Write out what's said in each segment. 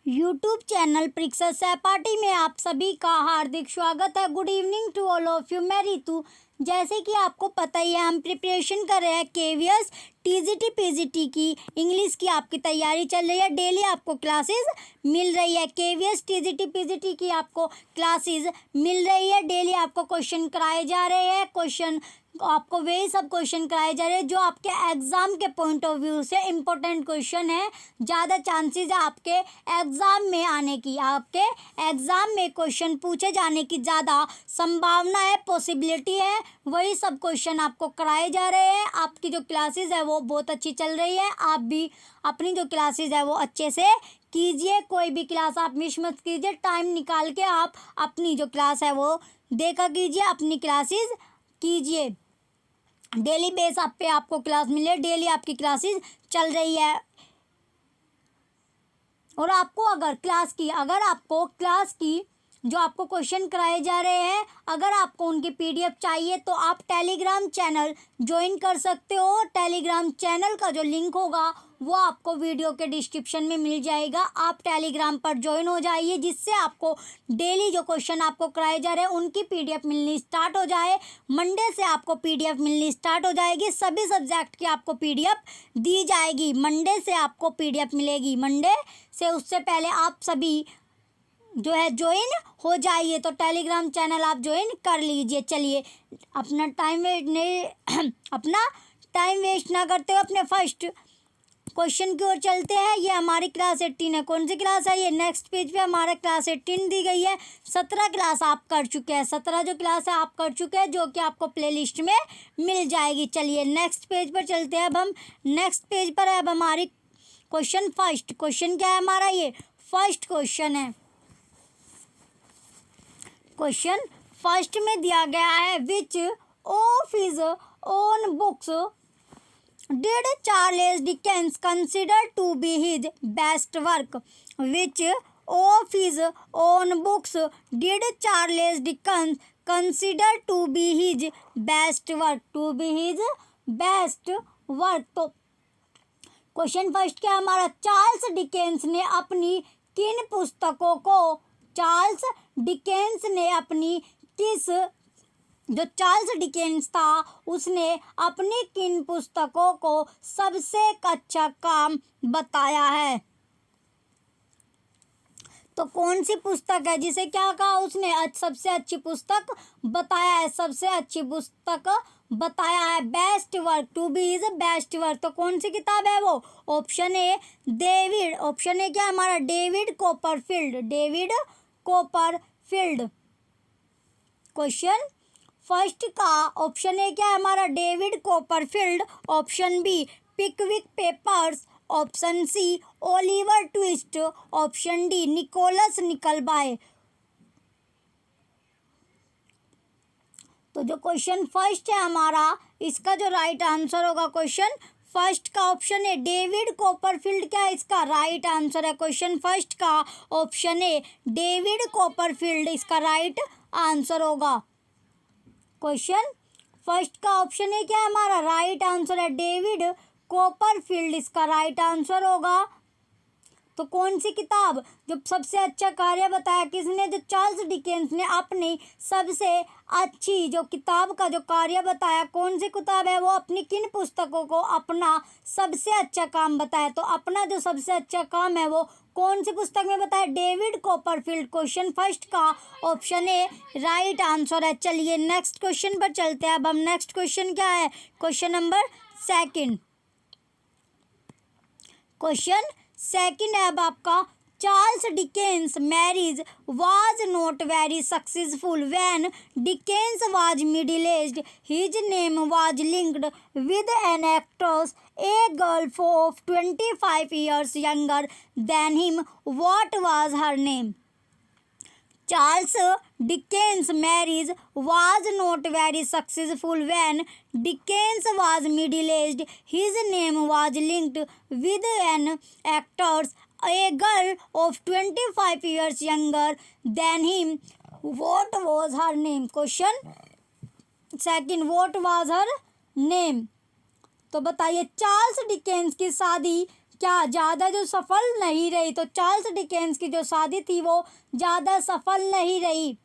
YouTube channel परीक्षा सहपाठी में आप सभी का हार्दिक स्वागत है। Good evening to all of you. मैं रितु। जैसे कि आपको पता ही है, हम प्रिपरेशन कर रहे हैं केवीएस टीजीटी पीजीटी की। इंग्लिश की आपकी तैयारी चल रही है। डेली आपको क्लासेस मिल रही है। केवीएस टीजीटी पीजीटी की आपको क्लासेस मिल रही है। डेली आपको क्वेश्चन कराए जा रहे हैं। क्वेश्चन आपको वही सब क्वेश्चन कराए जा रहे हैं जो आपके एग्ज़ाम के पॉइंट ऑफ व्यू से इम्पोर्टेंट क्वेश्चन है। ज़्यादा चांसेस है आपके एग्ज़ाम में आने की। आपके एग्ज़ाम में क्वेश्चन पूछे जाने की ज़्यादा संभावना है, पॉसिबिलिटी है। वही सब क्वेश्चन आपको कराए जा रहे हैं। आपकी जो क्लासेस है वो बहुत अच्छी चल रही है। आप भी अपनी जो क्लासेस है वो अच्छे से कीजिए। कोई भी क्लास आप मिस मत कीजिए। टाइम निकाल के आप अपनी जो क्लास है वो देखा कीजिए, अपनी क्लासेस कीजिए। डेली बेस आप पे आपको क्लास मिले। डेली आपकी क्लासेस चल रही है। और आपको अगर आपको क्लास की जो आपको क्वेश्चन कराए जा रहे हैं, अगर आपको उनकी पीडीएफ चाहिए तो आप टेलीग्राम चैनल ज्वाइन कर सकते हो। टेलीग्राम चैनल का जो लिंक होगा वो आपको वीडियो के डिस्क्रिप्शन में मिल जाएगा। आप टेलीग्राम पर ज्वाइन हो जाइए, जिससे आपको डेली जो क्वेश्चन आपको कराए जा रहे हैं उनकी पीडीएफ मिलनी स्टार्ट हो जाए। मंडे से आपको पीडीएफ मिलनी स्टार्ट हो जाएगी। सभी सब्जेक्ट की आपको पीडीएफ दी जाएगी। मंडे से आपको पीडीएफ मिलेगी। मंडे से उससे पहले आप सभी जो है ज्वाइन हो जाइए। तो टेलीग्राम चैनल आप ज्वाइन कर लीजिए। चलिए, अपना टाइम वेस्ट ना करते हुए अपने फर्स्ट क्वेश्चन की ओर चलते हैं। ये हमारी क्लास 18 है। कौन सी क्लास है ये? नेक्स्ट पेज पे हमारा क्लास 18 दी गई है। 17 क्लास आप कर चुके हैं। 17 जो क्लास है आप कर चुके हैं, जो कि आपको प्लेलिस्ट में मिल जाएगी। चलिए नेक्स्ट पेज पर चलते हैं। अब हम नेक्स्ट पेज पर है। अब हमारी क्वेश्चन फर्स्ट क्वेश्चन क्या है हमारा? ये फर्स्ट क्वेश्चन है। क्वेश्चन फर्स्ट में दिया गया है, which of his own books did Charles Dickens consider to be his best work? Which of his own books did Charles Dickens consider to be his best work? To be his best work. तो question first क्या हमारा? Charles Dickens ने अपनी किन पुस्तकों को Charles Dickens ने अपनी जो चार्ल्स डिकेंस था उसने अपनी किन पुस्तकों को सबसे अच्छा काम बताया है? तो कौन सी पुस्तक है जिसे क्या कहा उसने? सबसे अच्छी पुस्तक बताया है। सबसे अच्छी पुस्तक बताया है। Best work, to be is best work. तो कौन सी किताब है वो? Option A David. Option A क्या हमारा? David Copperfield. David Copperfield. Question first का ऑप्शन ए क्या है हमारा? David Copperfield. Option B Pickwick Papers. Option C Oliver Twist. Option D Nicholas Nickleby. तो जो क्वेश्चन फर्स्ट है हमारा, इसका जो राइट आंसर होगा क्वेश्चन फर्स्ट का ऑप्शन है डेविड कॉपरफील्ड। क्या है इसका राइट आंसर है? क्वेश्चन फर्स्ट का ऑप्शन है डेविड कॉपरफील्ड, इसका राइट आंसर होगा। क्वेश्चन फर्स्ट का ऑप्शन है क्या हमारा? राइट आंसर है डेविड कॉपरफील्ड, इसका राइट आंसर होगा। तो कौन सी किताब जो सबसे अच्छा कार्य बताया किसने? जो चार्ल्स डिकेंस ने अपनी सबसे अच्छी जो किताब का जो कार्य बताया, कौन सी किताब है वो? अपनी किन पुस्तकों को अपना सबसे अच्छा काम बताया? तो अपना जो सबसे अच्छा काम है वो कौन सी पुस्तक में बताया? David Copperfield. क्वेश्चन फर्स्ट का ऑप्शन ए राइट आंसर है। चलिए नेक्स्ट क्वेश्चन पर चलते हैं। अब हम नेक्स्ट क्वेश्चन क्या है? Question number second. Question second है अब आपका, Charles Dickens marriage was not very successful when Dickens was middle-aged. His name was linked with an actress, a girl of 25 years younger than him. What was her name? Charles Dickens' marriage was not very successful when Dickens was middle-aged. His name was linked with an actress, a girl of 25 years younger than him. What was her name? Question second, what was her name? तो बताइए, Charles Dickens की शादी क्या ज़्यादा जो सफल नहीं रही। तो चार्ल्स डिकेंस की जो शादी थी वो ज़्यादा सफल नहीं रही।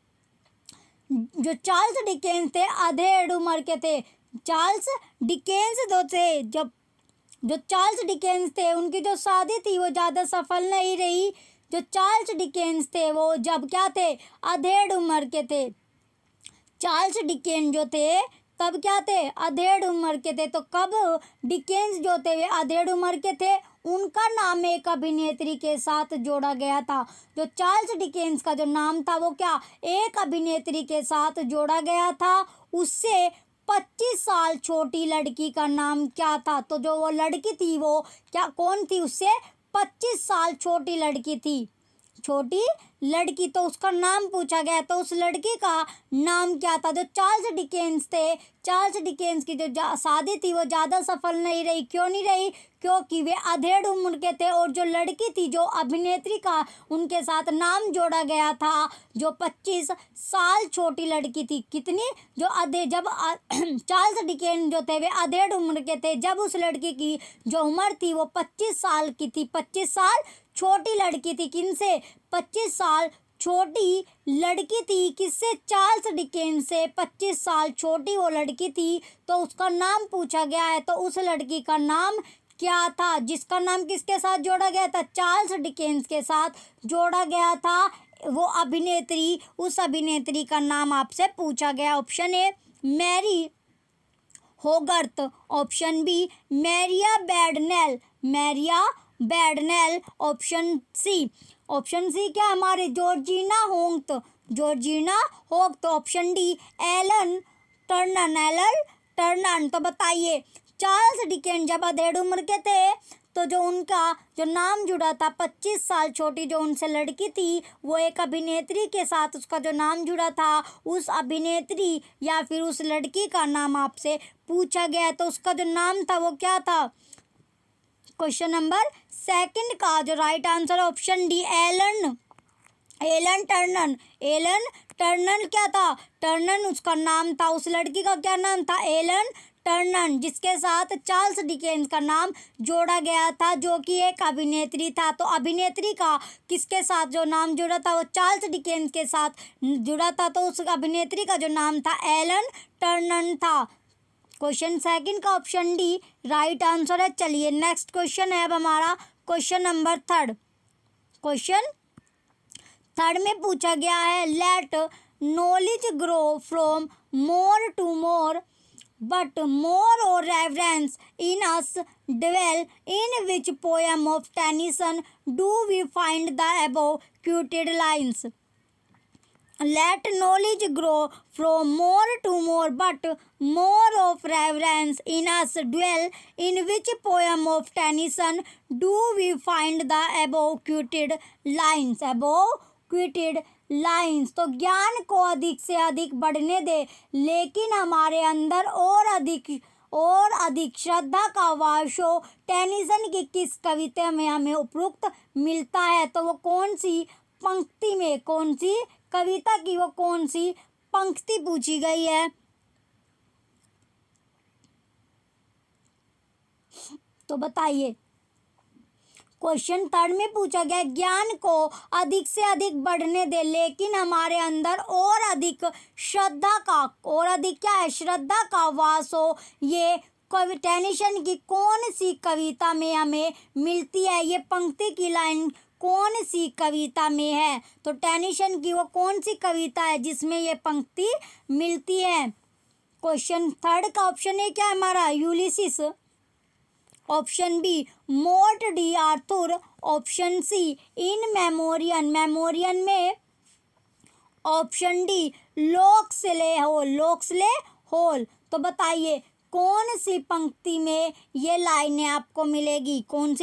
जो चार्ल्स डिकेंस थे अधेड़ उम्र के थे। चार्ल्स डिकेंस जो थे, जब जो चार्ल्स डिकेंस थे उनकी जो शादी थी वो ज़्यादा सफल नहीं रही। जो चार्ल्स डिकेंस थे वो जब क्या थे, अधेड़ उम्र के थे। चार्ल्स डिकेंस जो थे तब क्या थे, अधेड़ उम्र के थे। तो कब डिकेंस जो थे वे अधेड़ उम्र के थे, उनका नाम एक अभिनेत्री के साथ जोड़ा गया था। जो चार्ल्स डिकेंस का जो नाम था वो क्या, एक अभिनेत्री के साथ जोड़ा गया था। उससे 25 साल छोटी लड़की का नाम क्या था। तो जो वो लड़की थी वो क्या, कौन थी, उससे 25 साल छोटी लड़की थी, छोटी लड़की। तो उसका नाम पूछा गया, तो उस लड़की का नाम क्या था। जो चार्ल्स डिकेंस थे, चार्ल्स डिकेंस की जो शादी थी वो ज़्यादा सफल नहीं रही। क्यों नहीं रही, क्योंकि वे अधेड़ उम्र के थे। और जो लड़की थी, जो अभिनेत्री का उनके साथ नाम जोड़ा गया था, जो 25 साल छोटी लड़की थी। कितनी, जो जब चार्ल्स डिकेंस जो थे वे अधेड़ उम्र के थे, जब उस लड़की की जो उम्र थी वो 25 साल की थी। 25 साल छोटी लड़की थी, किनसे, 25 साल छोटी लड़की थी, किससे, चार्ल्स डिकेंस से 25 साल छोटी वो लड़की थी। तो उसका नाम पूछा गया है, तो उस लड़की का नाम क्या था, जिसका नाम किसके साथ जोड़ा गया था, चार्ल्स डिकेंस के साथ जोड़ा गया था, वो अभिनेत्री, उस अभिनेत्री का नाम आपसे पूछा गया। ऑप्शन ए Mary होगर्थ, option B मैरिया बैडनेल, मैरिया बैडनेल, option C क्या हमारे, Georgina होंगत, Georgina होंगत, option D Elon टर्नन, Elon टर्नन। तो बताइए, चार्ल्स डिकेंस जब अधेड़ उम्र के थे तो जो उनका जो नाम जुड़ा था, 25 साल छोटी जो उनसे लड़की थी, वो एक अभिनेत्री के साथ उसका जो नाम जुड़ा था, उस अभिनेत्री या फिर उस लड़की का नाम आपसे पूछा गया है। तो उसका जो नाम था वो क्या था। क्वेश्चन नंबर सेकंड का जो राइट आंसर है ऑप्शन डी एलन टर्नन। एलन टर्नन क्या था, टर्नन उसका नाम था। उस लड़की का क्या नाम था, एलन टर्नन, जिसके साथ चार्ल्स डिकेंस का नाम जोड़ा गया था, जो कि एक अभिनेत्री था। तो अभिनेत्री का किसके साथ जो नाम जुड़ा था, वो चार्ल्स डिकेंस के साथ जुड़ा था। तो उस अभिनेत्री का जो नाम था एलन टर्नन था। क्वेश्चन सेकंड का ऑप्शन डी राइट आंसर है। चलिए नेक्स्ट क्वेश्चन है अब हमारा question number third. Question third में पूछा गया है, let knowledge grow from more to more but more or reverence in us dwell, in which poem of Tennyson do we find the above quoted lines. Let knowledge grow from more to more, but more of reverence in us dwell, in which poem of Tennyson do we find the above quoted lines. Above quoted lines. तो ज्ञान को अधिक से अधिक बढ़ने दे, लेकिन हमारे अंदर और अधिक श्रद्धा का वास हो। टेनिसन की किस कविता में हमें उपरोक्त मिलता है। तो वो कौन सी पंक्ति में, कौन सी कविता की वो कौन सी पंक्ति पूछी गई है। तो बताइए, क्वेश्चन थर्ड में पूछा गया, ज्ञान को अधिक से अधिक बढ़ने दे, लेकिन हमारे अंदर और अधिक श्रद्धा का, और अधिक क्या है, श्रद्धा का वास हो। ये टेनिसन की कौन सी कविता में हमें मिलती है, ये पंक्ति की लाइन कौन सी कविता में है। तो टेनिसन की वो कौन सी कविता है जिसमें ये पंक्ति मिलती है। क्वेश्चन थर्ड का ऑप्शन है क्या हमारा, Ulysses, option B Morte d'Arthur, option C in Memoriam, Memoriam में, ऑप्शन डी लोक्सले होल। तो बताइए कौन सी पंक्ति में ये लाइनें आपको मिलेगी, कौन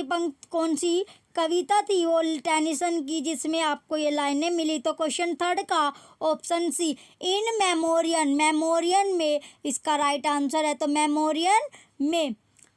सी कविता थी वो टेनिसन की जिसमें आपको ये लाइनें मिली। तो क्वेश्चन थर्ड का option C in Memoriam, Memoriam में इसका राइट आंसर है। तो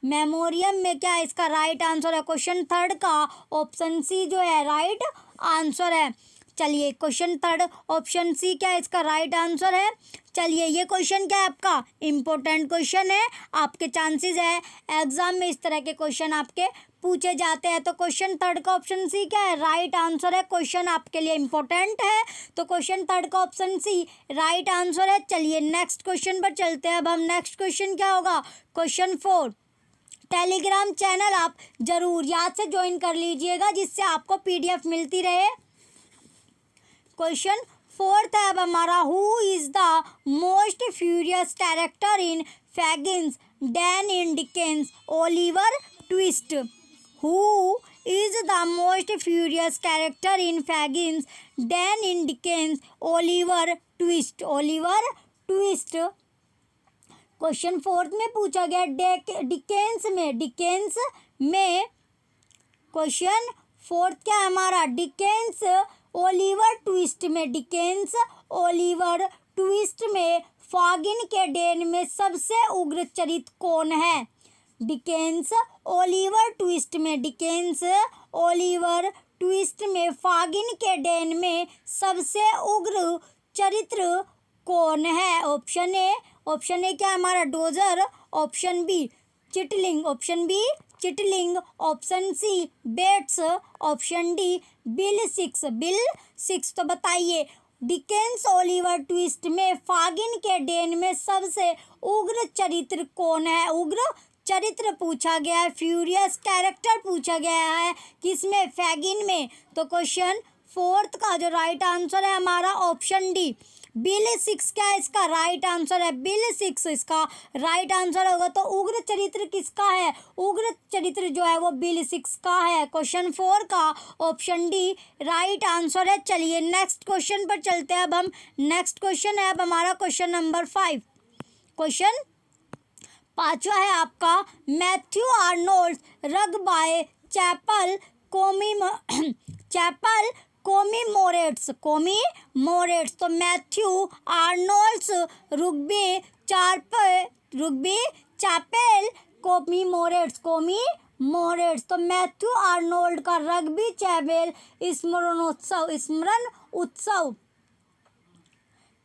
मेमोरियम में क्या इसका राइट आंसर है, क्वेश्चन थर्ड का ऑप्शन सी जो है राइट आंसर है। चलिए क्वेश्चन थर्ड ऑप्शन सी क्या है इसका राइट आंसर है। चलिए ये क्वेश्चन क्या है आपका इम्पोर्टेंट क्वेश्चन है, आपके चांसेस है एग्जाम में इस तरह के क्वेश्चन आपके पूछे जाते हैं। तो क्वेश्चन थर्ड का ऑप्शन सी क्या है राइट आंसर है, क्वेश्चन आपके लिए इम्पोर्टेंट है, तो क्वेश्चन थर्ड का ऑप्शन सी राइट आंसर है। चलिए नेक्स्ट क्वेश्चन पर चलते हैं। अब हम नेक्स्ट क्वेश्चन क्या होगा क्वेश्चन 4। टेलीग्राम चैनल आप जरूर याद से ज्वाइन कर लीजिएगा जिससे आपको पीडीएफ मिलती रहे। क्वेश्चन 4 है अब हमारा, who is the most furious character in Fagin's den in Dickens Oliver Twist. Who is the most furious character in Fagin's den in Dickens Oliver Twist. Oliver Twist question 4 में पूछा गया Dickens में question 4 क्या है हमारा Dickens Oliver twist में, Dickens Oliver twist में फागिन के डेन में सबसे उग्र चरित्र कौन है। डिकेंस ओलिवर ट्विस्ट में, डिकेंस ओलिवर ट्विस्ट में फागिन के डेन में सबसे उग्र चरित्र कौन है। ऑप्शन ए क्या हमारा Dodger, option B Chitling, option B Chitling, option C Bates, option D Bill Sikes. तो बताइए डिकेंस ओलिवर ट्विस्ट में फागिन के डेन में सबसे उग्र चरित्र कौन है। उग्र चरित्र पूछा गया है, फ्यूरियस कैरेक्टर पूछा गया है किसमें फैगिन में। तो क्वेश्चन 4 का जो राइट आंसर है हमारा ऑप्शन डी बिल सिक्स क्या है इसका राइट आंसर है, बिल सिक्स इसका राइट आंसर होगा। तो उग्र चरित्र किसका है, उग्र चरित्र जो है वो बिल सिक्स का है। क्वेश्चन 4 का ऑप्शन डी राइट आंसर है। चलिए नेक्स्ट क्वेश्चन पर चलते हैं। अब हम नेक्स्ट क्वेश्चन है अब हमारा क्वेश्चन नंबर 5। क्वेश्चन 5 है आपका, Matthew Arnold rugby chapel commemorates. तो Matthew Arnold's rugby chapel commemorates. तो मैथ्यू आर्नोल्ड का रग्बी चैपेल स्मरण उत्सव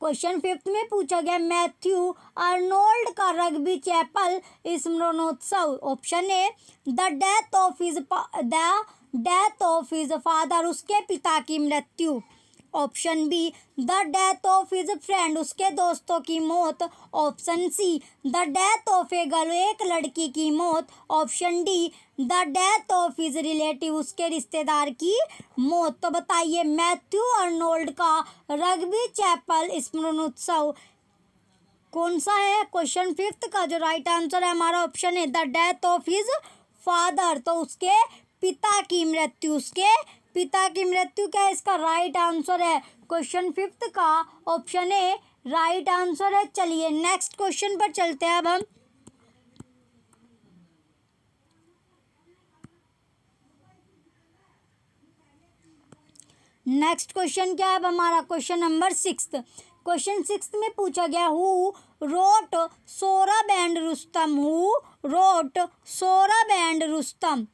क्वेश्चन 5 में पूछा गया मैथ्यू आर्नोल्ड का रग्बी चैपल स्मरणोत्सव। Option A the death of his father, उसके पिता की मृत्यु। Option B the death of his friend, उसके दोस्तों की मौत। Option C the death of a girl, एक लड़की की मौत। Option D the death of his relative, उसके रिश्तेदार की मौत। तो बताइए मैथ्यू आर्नोल्ड का रग्बी चैपल स्मरणोत्सव कौन सा है। क्वेश्चन 5 का जो राइट आंसर है हमारा ऑप्शन है the death of his father, तो उसके पिता की मृत्यु, उसके पिता की मृत्यु क्या है इसका राइट आंसर है। क्वेश्चन 5 का ऑप्शन ए राइट आंसर है। चलिए नेक्स्ट क्वेश्चन पर चलते हैं। अब हम नेक्स्ट क्वेश्चन क्या है अब हमारा क्वेश्चन नंबर 6। क्वेश्चन 6 में पूछा गया who wrote Sohrab and Rustam. Who wrote Sohrab and Rustam,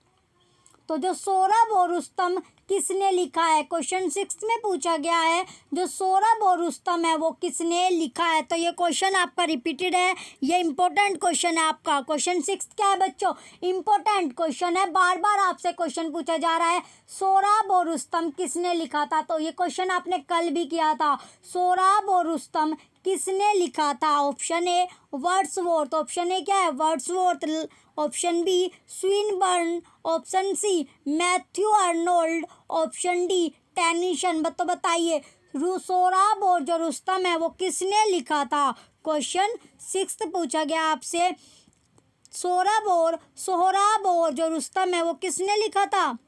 तो जो सोहराब और रुस्तम किसने लिखा है। क्वेश्चन 6 में पूछा गया है जो सोहराब और रुस्तम है वो किसने लिखा है। तो ये क्वेश्चन आपका रिपीटेड है, ये इंपॉर्टेंट क्वेश्चन है आपका। क्वेश्चन 6 क्या है बच्चों इंपॉर्टेंट क्वेश्चन है, बार बार आपसे क्वेश्चन पूछा जा रहा है सोहराब और रुस्तम किसने लिखा था। तो ये क्वेश्चन आपने कल भी किया था, सोहराब और रुस्तम किसने लिखा था। Option A Wordsworth, option A क्या है Wordsworth. Option B Swinburne, option C Matthew Arnold, option D Tennyson. तो बताइए सोहराब और जो रुस्तम है वो किसने लिखा था। क्वेश्चन 6 पूछा गया आपसे सोहराब और जो रुस्तम है वो किसने लिखा था।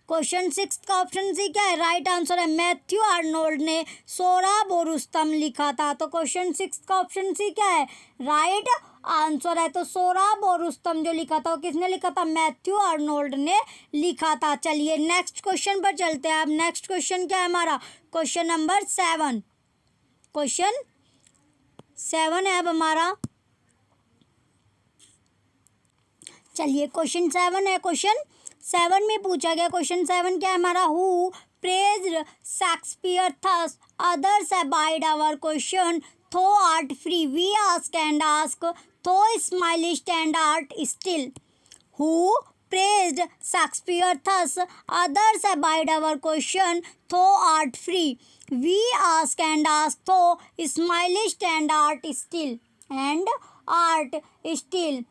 क्वेश्चन 6 का ऑप्शन सी क्या है राइट आंसर है मैथ्यू आर्नोल्ड ने सोहराब और रुस्तम लिखा था। तो क्वेश्चन 6 का ऑप्शन सी क्या है राइट आंसर है। तो सोहराब और रुस्तम जो लिखा था वो किसने लिखा था मैथ्यू आर्नोल्ड ने लिखा था। चलिए नेक्स्ट क्वेश्चन पर चलते हैं। अब नेक्स्ट क्वेश्चन क्या है हमारा क्वेश्चन नंबर 7। क्वेश्चन 7 है अब हमारा, चलिए क्वेश्चन 7 है। क्वेश्चन 7 में पूछा गया क्वेश्चन 7 क्या है हमारा who praised Shakespeare thus? Others abide our question. Thou art free, we ask and ask. Thou smilest and art still. Who praised Shakespeare thus? Others abide our question. Thou art free, we ask and ask. Thou smilest and art still. And art still.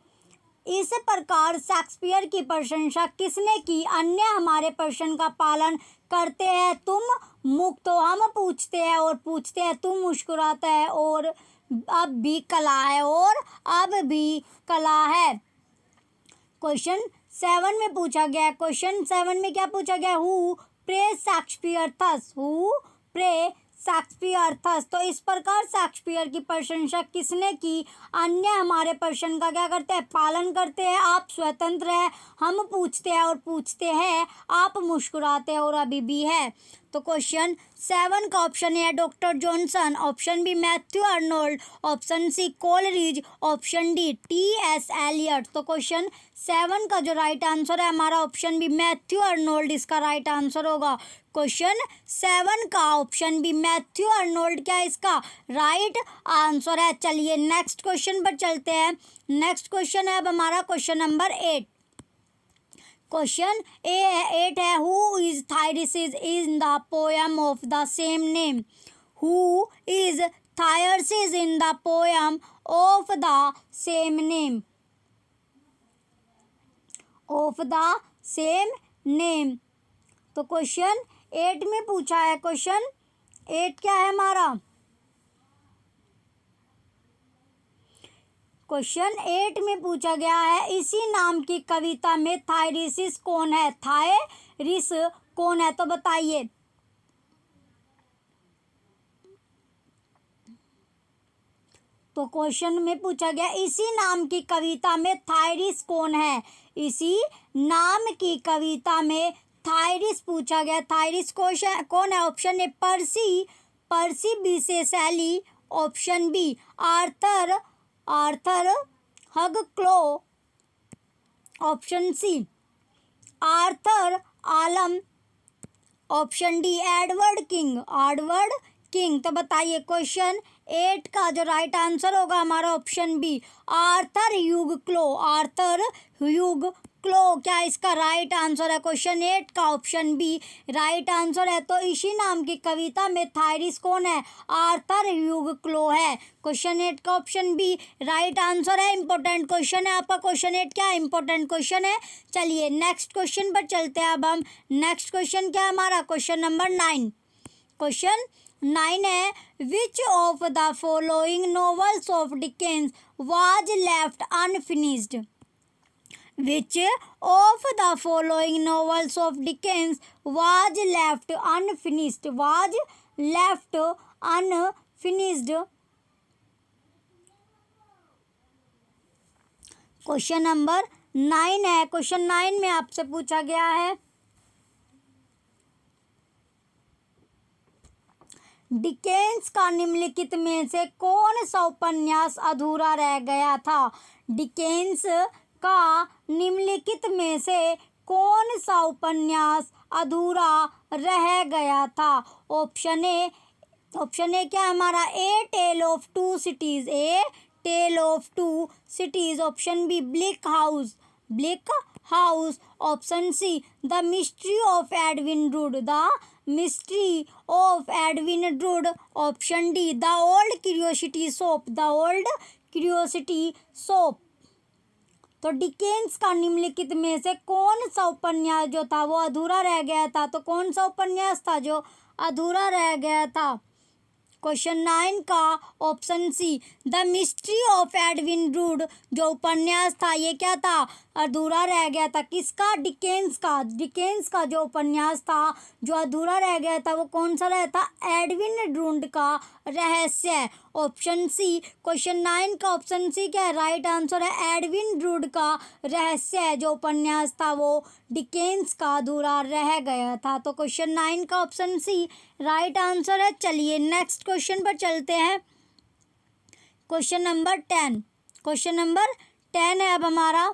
इस प्रकार Shakespeare की प्रशंसा किसने की? अन्य हमारे प्रश्न का पालन करते हैं, तुम मुक्त हो, हम पूछते हैं और पूछते हैं, तुम मुस्कुराता है और अब भी कला है, और अब भी कला है। क्वेश्चन 7 में पूछा गया, क्वेश्चन 7 में क्या पूछा गया? Who praise Shakespeare thus? Who praise Shakespeare thus? तो इस प्रकार शेक्सपियर की प्रशंसा किसने की? अन्य हमारे प्रश्न का क्या करते हैं? पालन करते हैं। आप स्वतंत्र है, हम पूछते हैं और पूछते हैं, आप मुस्कुराते हैं और अभी भी है। तो क्वेश्चन 7 का ऑप्शन है doctor Johnson, option B Matthew Arnold, option C Coleridge, option D T S. Eliot. तो क्वेश्चन 7 का जो राइट आंसर है हमारा ऑप्शन बी मैथ्यू अर्नोल्ड इसका राइट आंसर होगा। क्वेश्चन 7 का ऑप्शन बी मैथ्यू अर्नोल्ड क्या इसका राइट आंसर है। चलिए नेक्स्ट क्वेश्चन पर चलते हैं। नेक्स्ट क्वेश्चन है अब हमारा क्वेश्चन नंबर 8। क्वेश्चन 8 है who is Thyrsis in the poem of the same name? Who is Thyrsis in the poem of the same name? Of the same name. तो question 8 में पूछा है, क्वेश्चन 8 क्या है हमारा? क्वेश्चन 8 में पूछा गया है इसी नाम की कविता में थायरसिस कौन है? थायरसिस कौन है? तो बताइए। तो क्वेश्चन में पूछा गया इसी नाम की कविता में थायरसिस कौन है? इसी नाम की कविता में थायरसिस पूछा गया। थायरसिस कौन है? ऑप्शन ए पर्सी बीसे शैली, ऑप्शन बी आर्थर हग क्लो, ऑप्शन सी आर्थर आलम, ऑप्शन डी एडवर्ड किंग। तो बताइए क्वेश्चन 8 का जो राइट आंसर होगा हमारा ऑप्शन बी आर्थर ह्यूग क्लो क्या इसका राइट आंसर है? क्वेश्चन 8 का ऑप्शन बी राइट आंसर है। तो इसी नाम की कविता में थायरसिस कौन है? आर्थर ह्यूग क्लो है। क्वेश्चन 8 का ऑप्शन बी राइट आंसर है। इंपॉर्टेंट क्वेश्चन है आपका क्वेश्चन 8 क्या है? इंपॉर्टेंट क्वेश्चन है। चलिए नेक्स्ट क्वेश्चन पर चलते हैं। अब हम नेक्स्ट क्वेश्चन क्या है हमारा? Question number 9। क्वेश्चन 9 है which of the following novels of Dickens was left unfinished? Which of the following novels of Dickens was left unfinished? Was left unfinished? Question number 9 है। क्वेश्चन 9 में आपसे पूछा गया है डिकेंस का निम्नलिखित में से कौन सा उपन्यास अधूरा रह गया था? डिकेंस का निम्नलिखित में से कौन सा उपन्यास अधूरा रह गया था? ऑप्शन ए क्या हमारा? A tale of two cities, option B bleak house, option C the mystery of Edwin Drood, option D the old curiosity shop. तो डिकेंस का निम्नलिखित में से कौन सा उपन्यास जो था वो अधूरा रह गया था? तो कौन सा उपन्यास था जो अधूरा रह गया था? क्वेश्चन 9 का option C the mystery of Edwin Drood जो उपन्यास था ये क्या था? अधूरा रह गया था। किसका? डिकेंस का जो उपन्यास था जो अधूरा रह गया था वो कौन सा रहा था? एडविन ड्रूड का रहस्य। ऑप्शन सी क्वेश्चन 9 का ऑप्शन सी क्या है? राइट आंसर है एडविन ड्रूड का रहस्य जो उपन्यास था वो डिकेंस का अधूरा रह गया था। तो क्वेश्चन 9 का ऑप्शन सी राइट आंसर है। चलिए नेक्स्ट क्वेश्चन पर चलते हैं। Question number 10। क्वेश्चन नंबर 10 है अब हमारा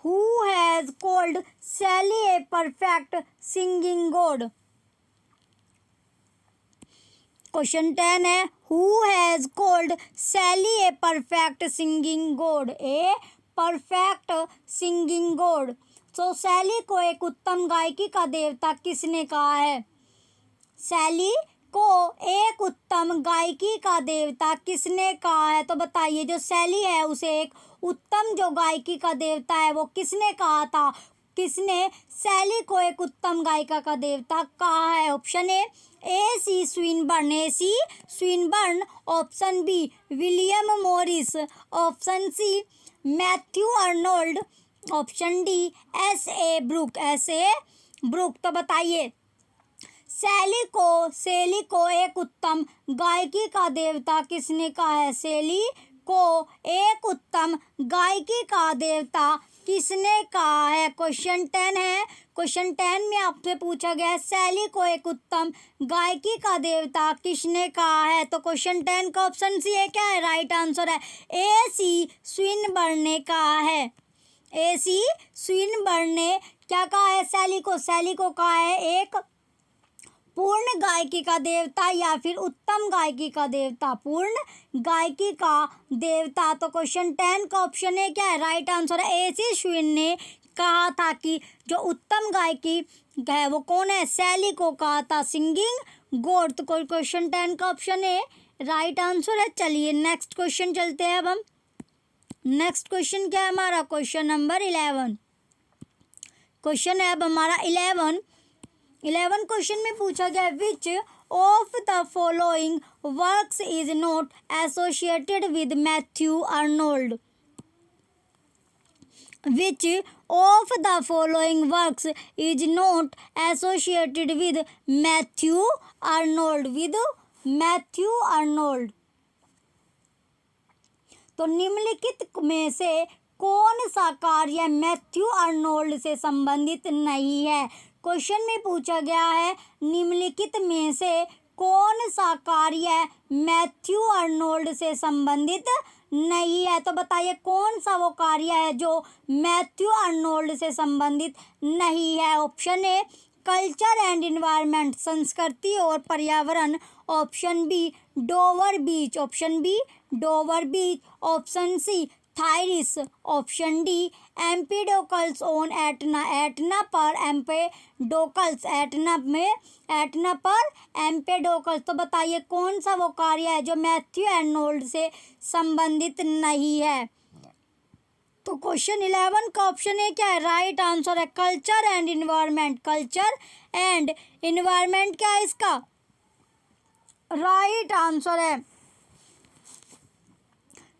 who has has called Shelley a perfect singing god? Question 10 है, who has called Shelley a perfect singing god? A perfect singing god. तो सैली को एक उत्तम गायकी का देवता किसने कहा है? सैली को एक उत्तम गायकी का देवता किसने कहा है? तो बताइए, जो सैली है उसे एक उत्तम जो गायकी का देवता है वो किसने कहा था? किसने सैली को एक उत्तम गायिका का देवता कहा है? Option A C Swinburne, A C Swinburne. Option B William Morris. Option C Matthew Arnold. Option D S A Brooke, S A Brooke. तो बताइए, सैली को एक उत्तम गायकी का देवता किसने कहा है? सैली को एक उत्तम गायकी का देवता किसने कहा है? क्वेश्चन 10 है। क्वेश्चन 10 में आपसे पूछा गया है सैली को एक उत्तम गायकी का देवता किसने कहा है? तो क्वेश्चन 10 का ऑप्शन सी है क्या है? राइट आंसर है ए सी स्विनबर्न ने कहा है। ए सी स्विनबर्न ने क्या कहा है? सैली को कहा है एक पूर्ण गायकी का देवता या फिर उत्तम गायकी का देवता, पूर्ण गायकी का देवता। तो क्वेश्चन 10 का ऑप्शन है क्या है? राइट आंसर है ए सी स्विन ने कहा था कि जो उत्तम गायकी है वो कौन है? सैली को कहा था सिंगिंग गॉड। तो क्वेश्चन 10 का ऑप्शन है राइट आंसर है। चलिए नेक्स्ट क्वेश्चन चलते हैं अब हम। नेक्स्ट क्वेश्चन क्या है हमारा? Question number 11। क्वेश्चन है अब हमारा 11 क्वेश्चन में पूछा गया विच of the following works is not associated with Matthew Arnold? Which of the following works is not associated with Matthew Arnold? With Matthew Arnold. तो निम्नलिखित में से कौन सा कार्य मैथ्यू अर्नोल्ड से संबंधित नहीं है? क्वेश्चन में पूछा गया है निम्नलिखित में से कौन सा कार्य मैथ्यू अर्नोल्ड से संबंधित नहीं है? तो बताइए कौन सा वो कार्य है जो मैथ्यू अर्नोल्ड से संबंधित नहीं है? Option A culture and environment, संस्कृति और पर्यावरण। Option B Dover beach. Option B Dover beach. Option C Thyrsis. Option D Empedocles on Etna, Etna पर एम्पेडोकल्स, एटना पर एम्पेडोकल्स। तो बताइए कौन सा वो कार्य है जो मैथ्यू अर्नोल्ड से संबंधित नहीं है? तो क्वेश्चन 11 का ऑप्शन है क्या है? राइट आंसर है culture and environment. Culture and environment क्या है इसका? राइट आंसर है।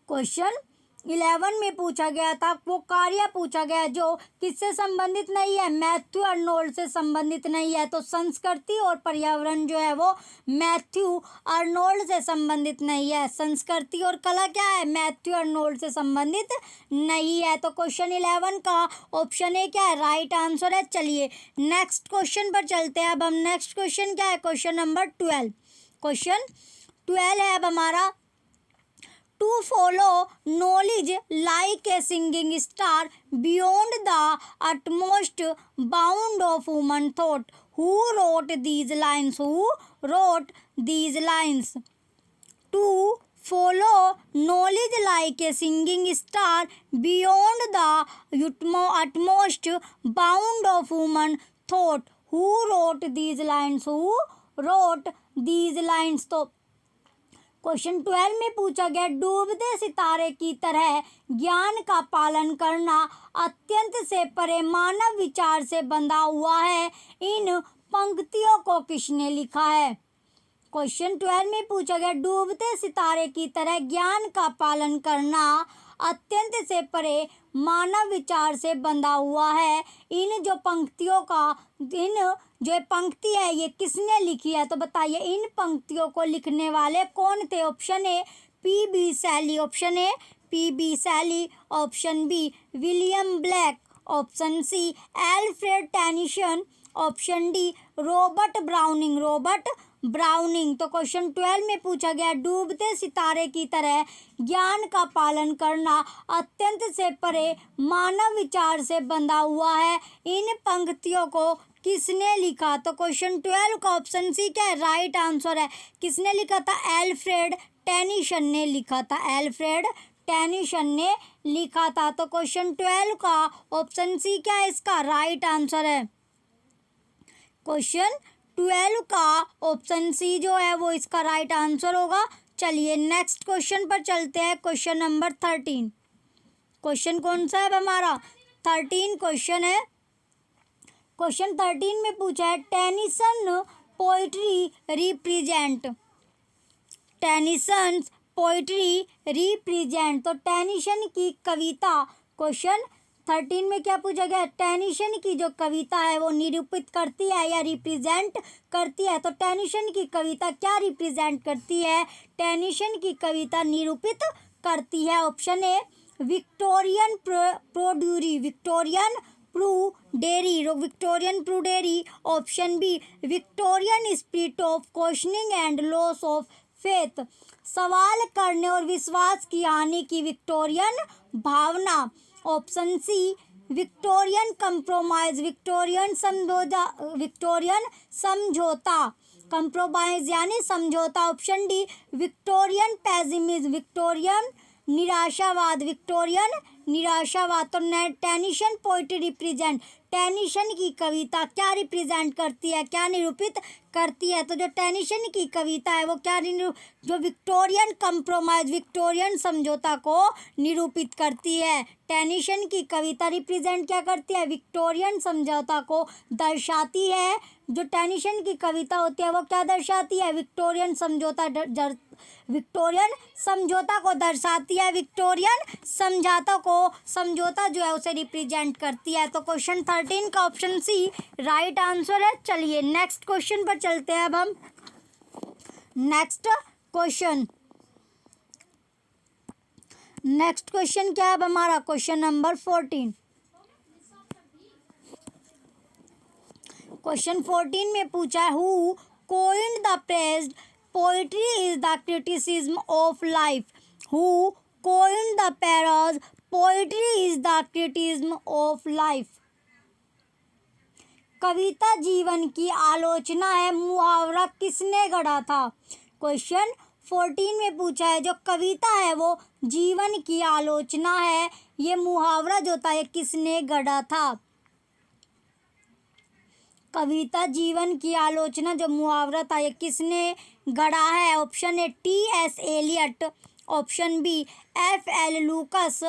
क्वेश्चन 11 में पूछा गया था, वो कार्य पूछा गया जो किससे संबंधित नहीं है? मैथ्यू अर्नोल्ड से संबंधित नहीं है। तो संस्कृति और पर्यावरण जो है वो मैथ्यू अर्नोल्ड से संबंधित नहीं है। संस्कृति और कला क्या है? मैथ्यू अर्नोल्ड से संबंधित नहीं है। तो क्वेश्चन 11 का ऑप्शन ए क्या है? राइट आंसर है। चलिए नेक्स्ट क्वेश्चन पर चलते हैं अब हम। नेक्स्ट क्वेश्चन क्या है? Question number 12। क्वेश्चन 12 है अब हमारा, to follow knowledge like a singing star beyond the utmost bound of human thought. Who wrote these lines? Who wrote these lines? To follow knowledge like a singing star beyond the utmost bound of human thought. Who wrote these lines? Who wrote these lines? तो question 12 में पूछा गया डूबते सितारे की तरह ज्ञान का पालन करना अत्यंत से परे मानव विचार से बंधा हुआ है। इन पंक्तियों को किसने लिखा है? क्वेश्चन 12 में पूछा गया डूबते सितारे की तरह ज्ञान का पालन करना अत्यंत से परे मानव विचार से बंधा हुआ है। इन जो पंक्ति है ये किसने लिखी है? तो बताइए इन पंक्तियों को लिखने वाले कौन थे? Option A P B Shelley. Option A P B Shelley. Option B William Blake. Option C Alfred Tennyson. Option D Robert Browning. Robert Browning. तो क्वेश्चन 12 में पूछा गया डूबते सितारे की तरह ज्ञान का पालन करना अत्यंत से परे मानव विचार से बंधा हुआ है। इन पंक्तियों को किसने लिखा? तो क्वेश्चन 12 का ऑप्शन सी क्या है? राइट आंसर है। किसने लिखा था? एल्फ्रेड टेनिसन ने लिखा था। एल्फ्रेड टेनिसन ने लिखा था। तो क्वेश्चन 12 का ऑप्शन सी क्या है? इसका राइट आंसर है। क्वेश्चन 12 का ऑप्शन सी जो है वो इसका राइट आंसर होगा। चलिए नेक्स्ट क्वेश्चन पर चलते हैं। Question number 13। क्वेश्चन कौन सा है हमारा? 13 क्वेश्चन है। क्वेश्चन 13 में पूछा है Tennyson poetry represent. Tennyson poetry represent. तो टेनिसन की कविता, क्वेश्चन 13 में क्या पूछा गया? टेनिसन की जो कविता है वो निरूपित करती है या रिप्रेजेंट करती है? तो टेनिसन की कविता क्या रिप्रेजेंट करती है? टेनिसन की कविता निरूपित करती है। Option A Victorian prudery, Victorian prudery, Victorian prudery. Option B Victorian spirit of questioning and loss of faith, सवाल करने और विश्वास की हानि की विक्टोरियन भावना। Option C Victorian compromise, Victorian समझौता, विक्टोरियन समझौता, कंप्रोमाइज यानी समझौता। Option D Victorian pessimism, Victorian निराशावाद, विक्टोरियन निराशावाद। तो टेनिसन पोइट्री रिप्रेजेंट, टेनिसन की कविता क्या रिप्रेजेंट करती है, क्या निरूपित करती है? तो जो टेनिसन की कविता है वो क्या जो विक्टोरियन कंप्रोमाइज, विक्टोरियन समझौता को निरूपित करती है। टेनिसन की कविता रिप्रेजेंट क्या करती है? विक्टोरियन समझौता को दर्शाती है। जो टेनिसन की कविता होती है वो क्या दर्शाती है? विक्टोरियन समझौता, विक्टोरियन समझौता को दर्शाती है। विक्टोरियन समझौता जो है उसे रिप्रेजेंट करती है। तो क्वेश्चन 13 का ऑप्शन सी राइट आंसर है। चलिए नेक्स्ट क्वेश्चन पर चलते हैं। अब हम नेक्स्ट क्वेश्चन क्या है अब हमारा? Question number 14। क्वेश्चन 14 में पूछा है who coined the phrase poetry is the criticism of life. Who coined the phrase poetry is the criticism of life. कविता जीवन की आलोचना है, मुहावरा किसने गढ़ा था? क्वेश्चन 14 में पूछा है जो कविता है वो जीवन की आलोचना है, ये मुहावरा जो था ये किसने गढ़ा था? कविता जीवन की आलोचना जो मुहावरा था ये किसने गढ़ा है? Option A T S. Eliot, option B F.L. Lucas,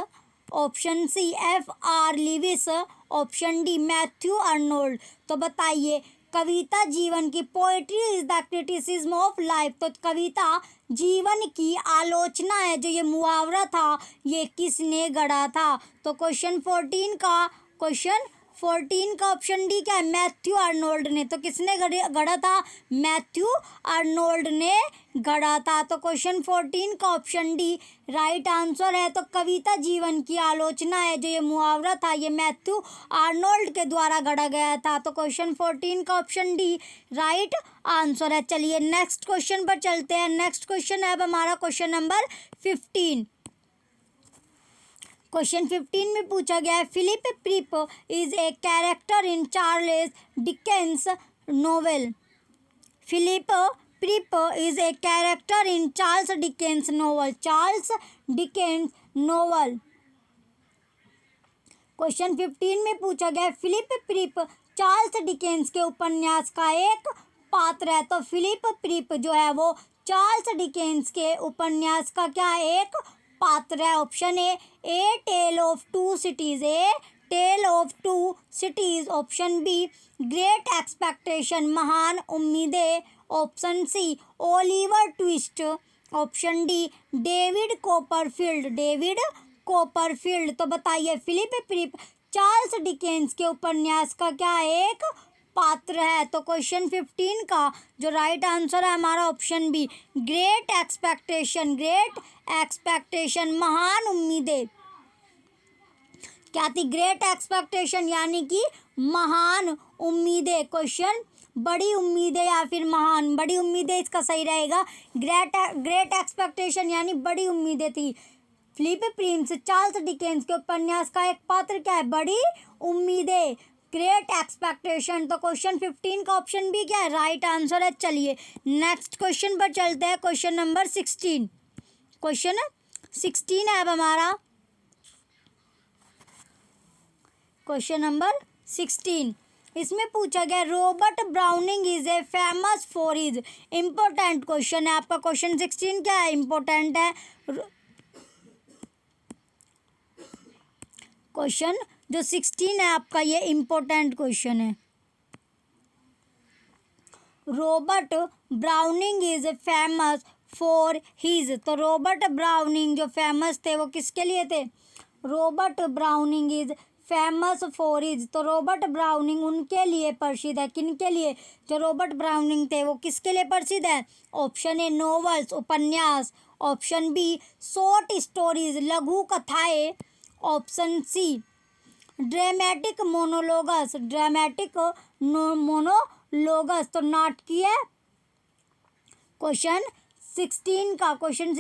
option C F.R. Leavis, option D Matthew Arnold. तो बताइए कविता जीवन की, poetry is the criticism of life, तो कविता जीवन की आलोचना है जो ये मुहावरा था ये किसने गढ़ा था? तो क्वेश्चन 14 का ऑप्शन डी क्या है? मैथ्यू अर्नोल्ड ने। तो किसने गढ़ा था? मैथ्यू अर्नोल्ड ने गढ़ा था। तो क्वेश्चन 14 का ऑप्शन डी राइट आंसर है। तो कविता जीवन की आलोचना है जो ये मुहावरा था ये मैथ्यू अर्नोल्ड के द्वारा गढ़ा गया था। तो क्वेश्चन 14 का ऑप्शन डी राइट आंसर है। चलिए नेक्स्ट क्वेश्चन पर चलते हैं। नेक्स्ट क्वेश्चन है अब हमारा क्वेश्चन नंबर 15। क्वेश्चन 15 में पूछा गया है Philip Pirrip is a character in Charles Dickens novel. Philip Pirrip is a character in Charles Dickens novel. Charles Dickens novel. Question 15 में पूछा गया है फिलिप प्रिप चार्ल्स डिकेंस के उपन्यास का एक पात्र है। तो फिलिप प्रिप जो है वो चार्ल्स डिकेंस के उपन्यास का क्या एक पात्र है? Option A tale of two cities, a tale of two cities, option B great expectation, महान उम्मीदें, option C Oliver Twist, option D David Copperfield, David Copperfield. तो बताइए फिलिप प्रिप चार्ल्स डिकेंस के उपन्यास का क्या एक पात्र है? तो क्वेश्चन 15 का जो राइट आंसर है हमारा option B great expectation, great expectation, महान उम्मीदें। क्या थी? ग्रेट एक्सपेक्टेशन यानी कि महान उम्मीदें। क्वेश्चन बड़ी उम्मीदें या फिर महान, बड़ी उम्मीदें इसका सही रहेगा। ग्रेट एक्सपेक्टेशन यानी बड़ी उम्मीदें थी। फिलिप प्रिंस चार्ल्स डिकेंस के उपन्यास का एक पात्र क्या है? बड़ी उम्मीदें, ग्रेट एक्सपेक्टेशन। तो क्वेश्चन 15 का ऑप्शन बी क्या है? राइट आंसर है। चलिए नेक्स्ट क्वेश्चन पर चलते हैं। क्वेश्चन नंबर 16, क्वेश्चन 16 है अब हमारा। क्वेश्चन नंबर 16, इसमें पूछा गया Robert browning is a famous for his, important question है आपका। क्वेश्चन 16 क्या है? इंपॉर्टेंट है। क्वेश्चन जो 16 है आपका ये इंपॉर्टेंट क्वेश्चन है। Robert browning is famous for his, तो रॉबर्ट ब्राउनिंग जो फेमस थे वो किसके लिए थे? Robert browning is famous for his, तो रॉबर्ट ब्राउनिंग उनके लिए प्रसिद्ध है। किनके लिए? जो रॉबर्ट ब्राउनिंग थे वो किसके लिए प्रसिद्ध है? ऑप्शन ए नॉवेल्स, उपन्यास। ऑप्शन बी शॉर्ट स्टोरीज, लघु कथाएं। ऑप्शन सी ड्रामेटिक मोनोलॉगस, ड्रामेटिक मोनोलॉगस, तो नाटकीय। क्वेश्चन 16 का ऑप्शन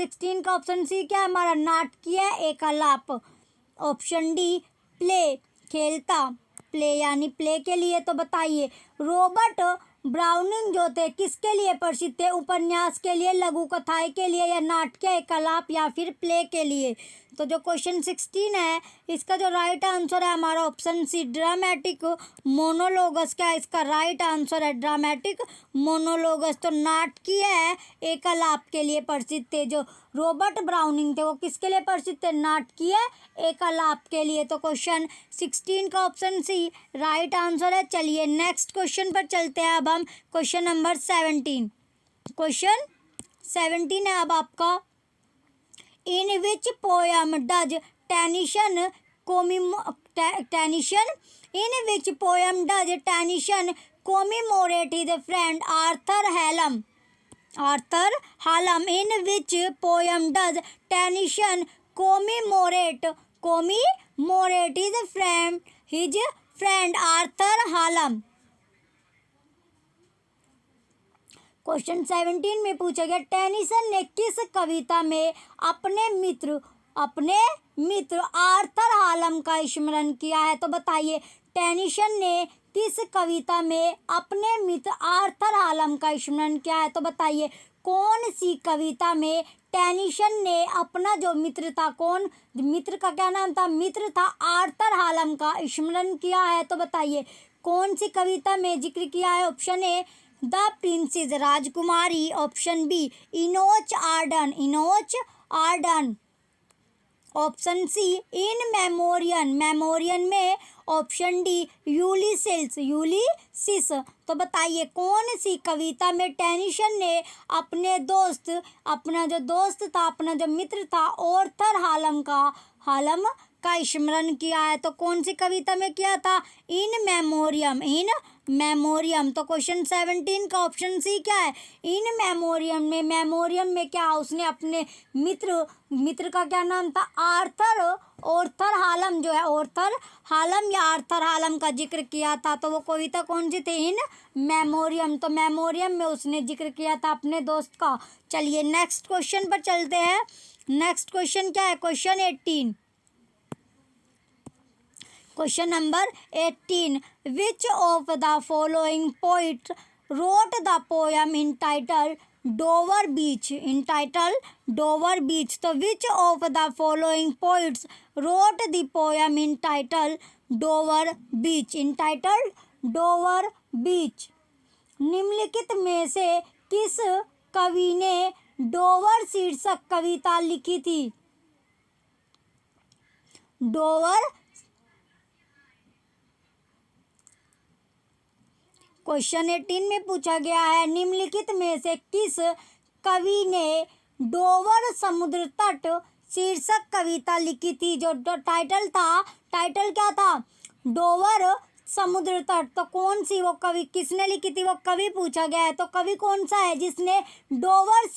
सी क्या है हमारा? नाटकीय एकालाप। ऑप्शन डी प्ले, खेलता, प्ले यानी प्ले के लिए। तो बताइए रॉबर्ट ब्राउनिंग जो थे किसके लिए प्रसिद्ध थे? उपन्यास के लिए, लघु कथाएं के लिए, या नाटकीय एकालाप, या फिर प्ले के लिए? तो जो क्वेश्चन 16 है इसका जो राइट आंसर है हमारा ऑप्शन सी ड्रामेटिक मोनोलॉगस। क्या इसका राइट आंसर है? ड्रामेटिक मोनोलॉगस। तो नाटकीय एकालाप के लिए प्रसिद्ध थे। जो रॉबर्ट ब्राउनिंग थे वो किसके लिए प्रसिद्ध थे? नाटकीय एकालाप के लिए। तो क्वेश्चन 16 का ऑप्शन सी राइट आंसर है। चलिए नेक्स्ट क्वेश्चन पर चलते हैं अब हम। क्वेश्चन नंबर 17, क्वेश्चन 17 है अब आपका। In which poem does Tennyson commemorate his friend Arthur Hallam? In which poem does Tennyson commemorate his friend Arthur Hallam? Question 17 में पूछा गया टेनिसन ने किस कविता में अपने मित्र आर्थर हालम का स्मरण किया है? तो बताइए टेनिसन ने किस कविता में अपने मित्र आर्थर हालम का स्मरण किया है? तो बताइए कौन सी कविता में टेनिसन ने अपना जो मित्र था, कौन मित्र का क्या नाम था? मित्र था आर्थर हालम का स्मरण किया है। तो बताइए कौन सी कविता में जिक्र किया है? ऑप्शन ए द प्रिंसेस, राजकुमारी। Option B Enoch Arden. Option C in memoriam में। Option D Ulysses. तो बताइए कौन सी कविता में टेनिसन ने अपना जो दोस्त था, अपना जो मित्र था आर्थर हालम का स्मरण किया है? तो कौन सी कविता में किया था? इन मेमोरियम। तो क्वेश्चन 17 का ऑप्शन सी क्या है? इन मेमोरियम में क्या उसने अपने मित्र का क्या नाम था? आर्थर हालम जो है, आर्थर हालम या आर्थर हालम का जिक्र किया था। तो वो कविता कौन सी थी? इन मेमोरियम। तो मेमोरियम में उसने जिक्र किया था अपने दोस्त का। चलिए नेक्स्ट क्वेश्चन पर चलते हैं। नेक्स्ट क्वेश्चन क्या है? Question 18, question number 18, which of the following poet wrote the poem entitled Dover beach? तो which of the following poets wrote the poem entitled Dover beach? निम्नलिखित में से किस कवि ने डोवर शीर्षक कविता लिखी थी? डोवर। क्वेश्चन 18 में पूछा गया है निम्नलिखित में से किस कवि ने डोवर समुद्र तट शीर्षक कविता लिखी थी? जो टाइटल क्या था? डोवर समुद्र तट। तो कौन सी वो कवि, किसने लिखी थी वो कवि पूछा गया है। तो कवि कौन सा है जिसने डोवर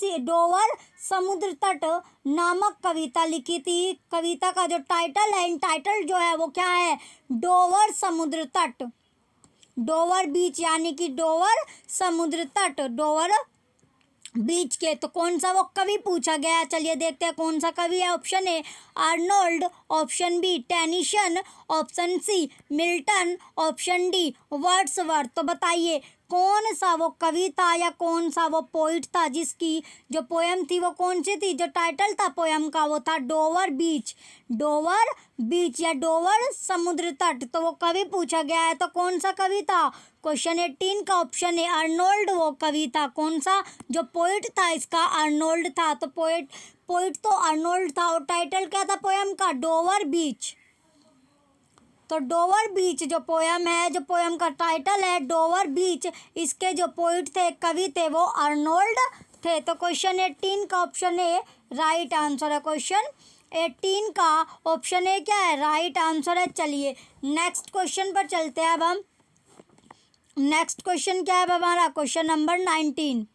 समुद्र तट नामक कविता लिखी थी? कविता का जो टाइटल है, टाइटल जो है वो क्या है? डोवर समुद्र तट। डोवर बीच यानी कि डोवर समुद्र तट, डोवर बीच के। तो कौन सा वो कवि पूछा गया है, चलिए देखते हैं कौन सा कवि है। Option A Arnold, option B Tennyson, option C Milton, option D Wordsworth. तो बताइए कौन सा वो कवि था या कौन सा वो पोइट था जिसकी जो पोयम थी वो कौन सी थी, जो टाइटल था पोयम का वो था डोवर बीच, डोवर बीच या डोवर समुद्र तट। तो वो कवि पूछा गया है, तो कौन सा कवि था। क्वेश्चन 18 का ऑप्शन है आर्नोल्ड वो कवि था। कौन सा जो पोइट था इसका, आर्नोल्ड था। तो पोइट तो आर्नोल्ड था और टाइटल क्या था पोयम का, डोवर बीच। तो डोवर बीच जो पोयम है, जो पोयम का टाइटल है डोवर बीच, इसके जो पोइट थे, कवि थे, वो आर्नोल्ड थे। तो क्वेश्चन 18 का ऑप्शन ए राइट आंसर है। क्वेश्चन 18 का ऑप्शन ए क्या है, राइट आंसर है। चलिए नेक्स्ट क्वेश्चन पर चलते हैं अब हम। नेक्स्ट क्वेश्चन क्या है हमारा, क्वेश्चन नंबर 19।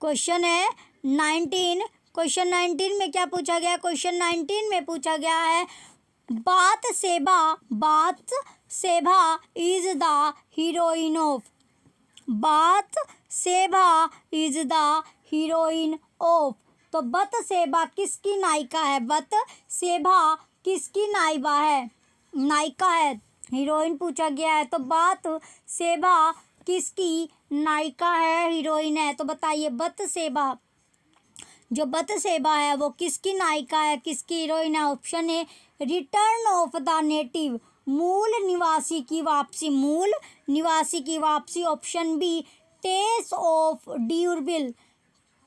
क्वेश्चन है 19। क्वेश्चन 19 में क्या पूछा गया, क्वेश्चन 19 में पूछा गया है बात सेबा इज द हीरोइन ऑफ, बात सेबा इज द हीरोइन ऑफ। तो बत सेबा किसकी नायिका है, बत सेबा किसकी नायिका है, हीरोइन पूछा गया है। तो बात सेबा किसकी नायिका है, हीरोइन है। तो बताइए बत सेबा, जो बत सेबा है वो किसकी नायिका है, किसकी हीरोइन है। Option A return of the native, मूल निवासी की वापसी, मूल निवासी की वापसी। Option B Tess of d'Urbervilles,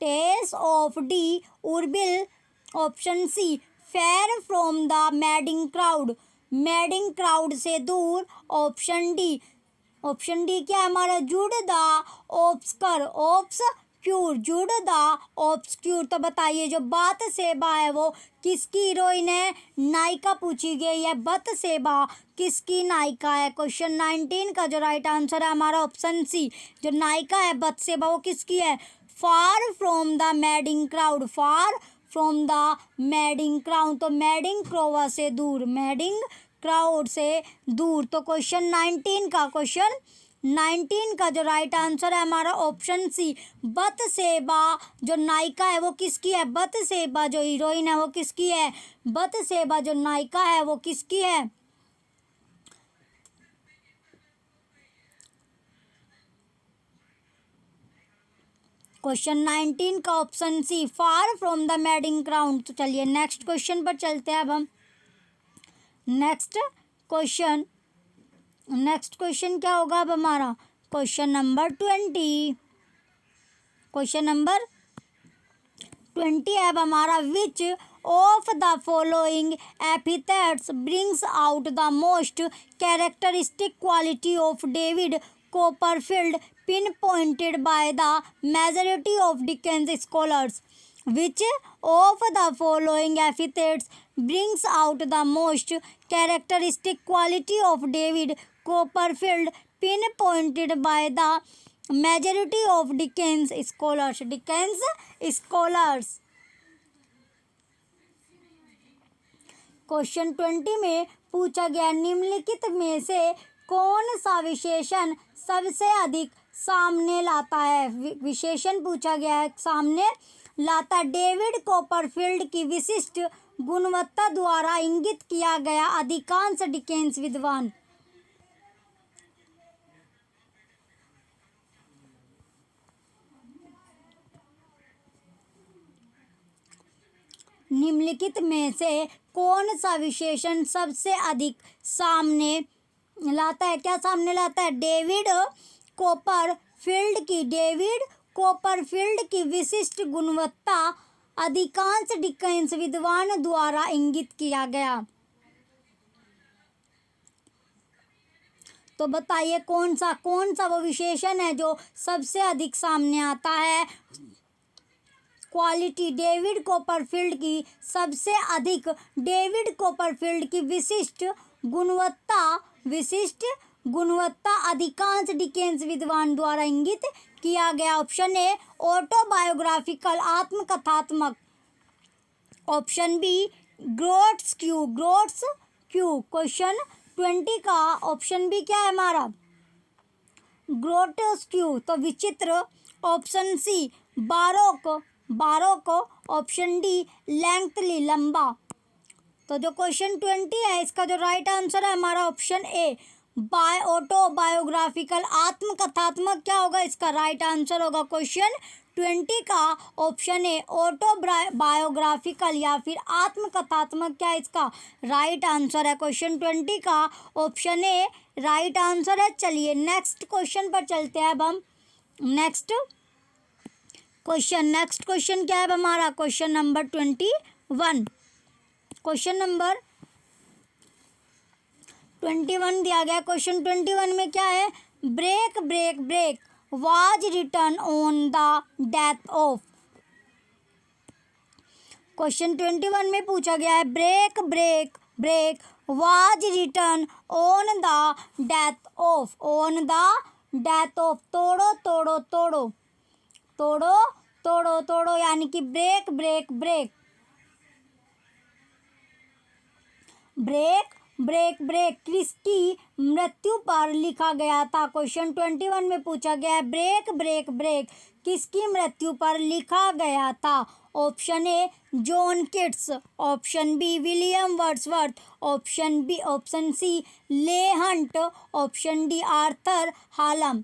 Tess of d'Urbervilles. Option C far from the madding crowd से दूर। ऑप्शन डी क्या है हमारा, जुड़ द ऑब्सक्यूर, जुड़ द ऑब्सक्यूर। तो बताइए जो बात सेबा है वो किसकी हीरोइन है, नायिका पूछी गई है, बत सेबा किसकी नायिका है। क्वेश्चन 19 का जो राइट आंसर है हमारा ऑप्शन सी, जो नायिका है बत सेबा वो किसकी है, फार from the madding crowd, far from the madding crowd. तो मैडिंग क्रोवा से दूर, मैडिंग क्राउड से दूर। तो क्वेश्चन 19 का जो राइट आंसर है हमारा ऑप्शन सी, बत सेबा जो नायिका है वो किसकी है, बत सेबा जो हीरोइन है वो किसकी है, बत सेबा जो नायिका है वो किसकी है। क्वेश्चन 19 का option C, far from the madding crowd. तो चलिए नेक्स्ट क्वेश्चन पर चलते हैं अब हम। नेक्स्ट क्वेश्चन क्या होगा अब हमारा, क्वेश्चन नंबर 20। क्वेश्चन नंबर 20 है अब हमारा, which of the following epithets brings out the most characteristic quality of David Copperfield pinpointed by the majority of Dickens scholars. Which of the following epithets brings out the most characteristic quality of David Copperfield pinpointed by the majority of Dickens scholars? Question 20 में पूछा गया निम्नलिखित में से कौन सा विशेषण सबसे अधिक सामने लाता है, विशेषण पूछा गया है सामने लाता, डेविड कोपरफील्ड की विशिष्ट गुणवत्ता द्वारा इंगित किया गया अधिकांश डिकेंस विद्वान। निम्नलिखित में से कौन सा विशेषण सबसे अधिक सामने लाता है, क्या सामने लाता है, डेविड कोपरफील्ड की विशिष्ट गुणवत्ता अधिकांश डिकेंस विद्वान द्वारा इंगित किया गया। तो बताइए कौन सा वो विशेषण है जो सबसे अधिक सामने आता है, क्वालिटी डेविड कोपरफील्ड की सबसे अधिक, डेविड कोपरफील्ड की विशिष्ट गुणवत्ता अधिकांश डिकेंस विद्वान द्वारा इंगित किया गया। ऑप्शन ए ऑटोबायोग्राफिकल आत्मकथात्मक, option B grotesque. Question 20 का ऑप्शन बी क्या है हमारा, ग्रोटेस्क्यू तो विचित्र, option C baroque, baroque, option D lengthy लंबा। तो जो क्वेश्चन 20 है इसका जो राइट आंसर है हमारा ऑप्शन ए ऑटोबायोग्राफिकल, आत्मकथात्मक क्या होगा, इसका राइट आंसर होगा क्वेश्चन 20 का ऑप्शन ए ऑटोबायोग्राफिकल या फिर आत्मकथात्मक, क्या इसका राइट आंसर है क्वेश्चन 20 का ऑप्शन ए राइट आंसर है। चलिए नेक्स्ट क्वेश्चन पर चलते हैं अब हम। नेक्स्ट क्वेश्चन क्या है हमारा, क्वेश्चन नंबर 21। क्वेश्चन नंबर 21 दिया गया। क्वेश्चन 21 में क्या है, break break break was written on the death of. Question 21 में पूछा गया है break break break was written on the death of, on the death of, तोड़ो तोड़ो तोड़ो तोड़ो तोड़ो तोड़ो, यानी कि break break break break break break किसकी मृत्यु पर लिखा गया था। क्वेश्चन 21 में पूछा गया है ब्रेक ब्रेक ब्रेक किसकी मृत्यु पर लिखा गया था। Option A John Keats, option B William Wordsworth, option C Leigh Hunt, option D Arthur Hallam.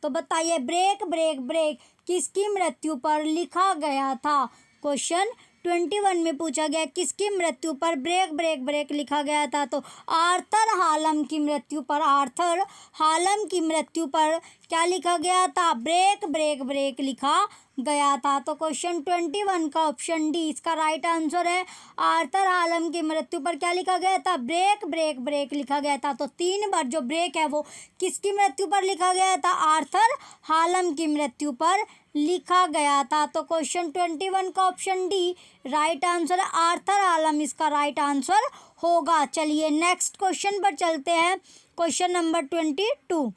तो बताइए ब्रेक ब्रेक ब्रेक किसकी मृत्यु पर लिखा गया था। क्वेश्चन 21 में पूछा गया किसकी मृत्यु पर ब्रेक ब्रेक ब्रेक लिखा गया था, तो आर्थर हालम की मृत्यु पर, आर्थर हालम की मृत्यु पर क्या लिखा गया था, ब्रेक ब्रेक ब्रेक लिखा गया था। तो क्वेश्चन 21 का ऑप्शन डी इसका राइट आंसर है। आर्थर हालम की मृत्यु पर क्या लिखा गया था, ब्रेक ब्रेक ब्रेक लिखा गया था। तो 3 बार जो ब्रेक है वो किसकी मृत्यु पर लिखा गया था, आर्थर हालम की मृत्यु पर लिखा गया था। तो क्वेश्चन 21 का ऑप्शन डी राइट आंसर है, आर्थर हालम इसका राइट आंसर होगा। चलिए नेक्स्ट क्वेश्चन पर चलते हैं। Question number 22।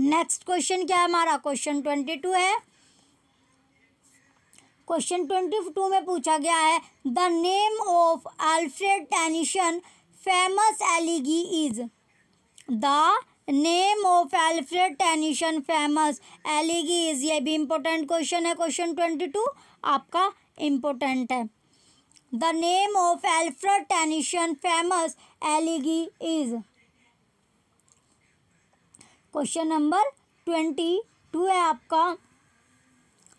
नेक्स्ट क्वेश्चन क्या है हमारा, क्वेश्चन 22 है। क्वेश्चन 22 में पूछा गया है the name of Alfred Tennyson famous elegy is. The name of Alfred Tennyson famous elegy is, ये भी इम्पोर्टेंट क्वेश्चन है। क्वेश्चन 22 आपका इम्पोर्टेंट है। The name of Alfred Tennyson famous elegy is. Question number 22 है आपका।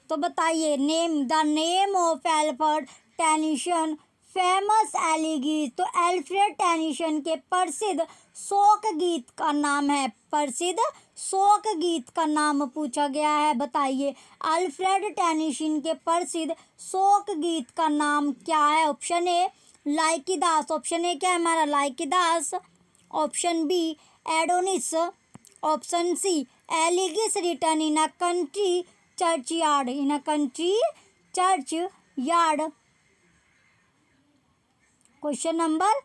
तो बताइए the name of Alfred Tennyson famous elegy. तो अल्फ्रेड टेनिसन के प्रसिद्ध शोक गीत का नाम है, प्रसिद्ध शोक गीत का नाम पूछा गया है। बताइए अल्फ्रेड टेनिसन के प्रसिद्ध शोक गीत का नाम क्या है। ऑप्शन ए लाइकिदास, ऑप्शन ए क्या है हमारा, Lycidas, option B Adonais, option C elegy written in a country churchyard, in a country churchyard. Question number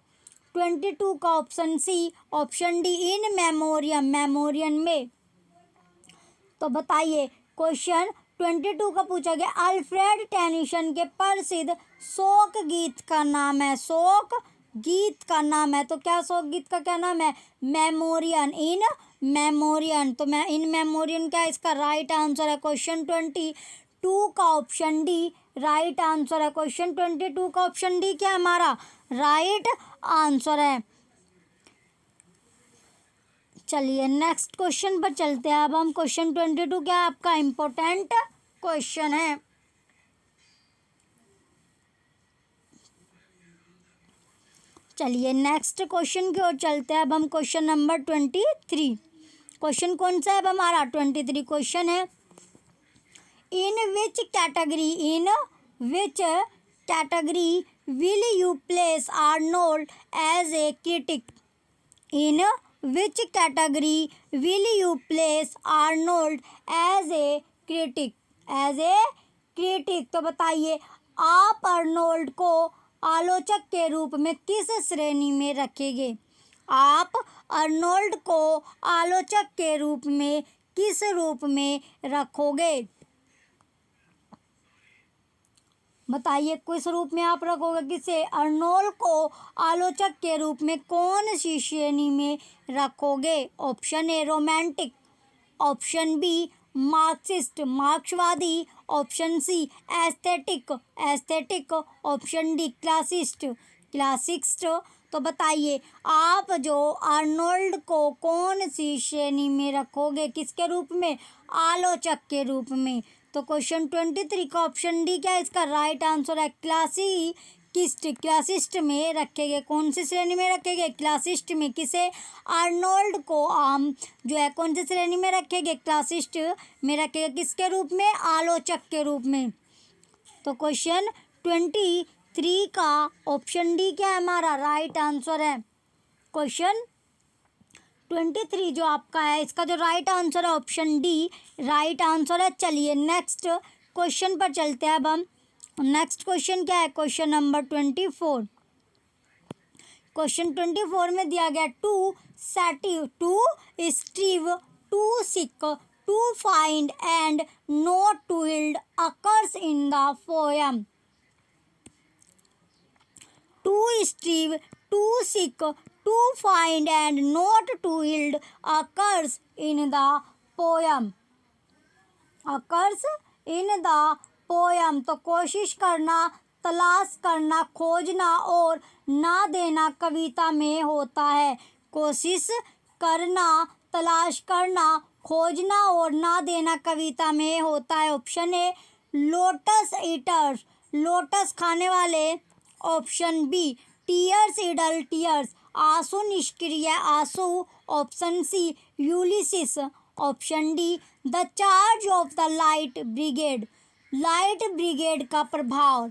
22 का option C, option D in memoriam, memoriam में। तो बताइए question 22 का पूछा गया अल्फ्रेड टेनिसन के प्रसिद्ध शोक गीत का नाम है, शोक गीत का नाम है। तो क्या शोक गीत का क्या नाम है, मेमोरियन, इन मेमोरियन। तो मैं इन मेमोरियन क्या इसका राइट आंसर है। क्वेश्चन 22 का ऑप्शन डी राइट आंसर है। क्वेश्चन 22 का ऑप्शन डी क्या हमारा राइट आंसर है। चलिए नेक्स्ट क्वेश्चन पर चलते हैं अब हम। क्वेश्चन 22 क्या आपका इम्पोर्टेंट क्वेश्चन है। चलिए नेक्स्ट क्वेश्चन की ओर चलते हैं अब हम। Question number 23। क्वेश्चन कौन सा है अब हमारा, 23 क्वेश्चन है। In which category will you place Arnold as a critic. In which category will you place Arnold as a critic, as a critic. तो बताइए आप आर्नोल्ड को आलोचक के रूप में किस श्रेणी में रखेंगे। आप आर्नोल्ड को आलोचक के रूप में किस रूप में रखोगे। बताइए किस रूप में आप रखोगे किसे? अर्नोल्ड को आलोचक के रूप में कौन सी श्रेणी में रखोगे? Option A romantic, option B Marxist मार्क्सवादी, option C aesthetic aesthetic, option D classicist classicist. तो बताइए आप जो आर्नोल्ड को कौन सी श्रेणी में रखोगे? किसके रूप में? आलोचक के रूप में। तो क्वेश्चन 23 का ऑप्शन डी क्या है इसका राइट आंसर है? क्लासिस्ट में रखेंगे। कौन सी श्रेणी में रखेंगे? क्लासिस्ट में। किसे? आर्नोल्ड को हम जो है कौन सी श्रेणी में रखेंगे? क्लासिस्ट में रखेंगे। किसके रूप में? आलोचक के रूप में। तो क्वेश्चन 23 का ऑप्शन डी क्या है हमारा? राइट आंसर है। क्वेश्चन 23 जो आपका है इसका जो राइट आंसर है ऑप्शन डी राइट आंसर है। चलिए नेक्स्ट क्वेश्चन पर चलते हैं। अब हम नेक्स्ट क्वेश्चन क्या है? Question number 24। क्वेश्चन 24 में दिया गया to strive, to strive, to seek, to find and not to yield occurs in the poem. To strive, to seek, to find and not to yield occurs in the poem, occurs in the poem। तो कोशिश करना, तलाश करना, खोजना और ना देना कविता में होता है। कोशिश करना, तलाश करना, खोजना और ना देना कविता में होता है। Option A lotus eaters, lotus खाने वाले। Option B tears idle tears, आंसू निष्क्रिय आंसू। Option C Ulysses. Option D the charge of the light brigade, light brigade का प्रभाव।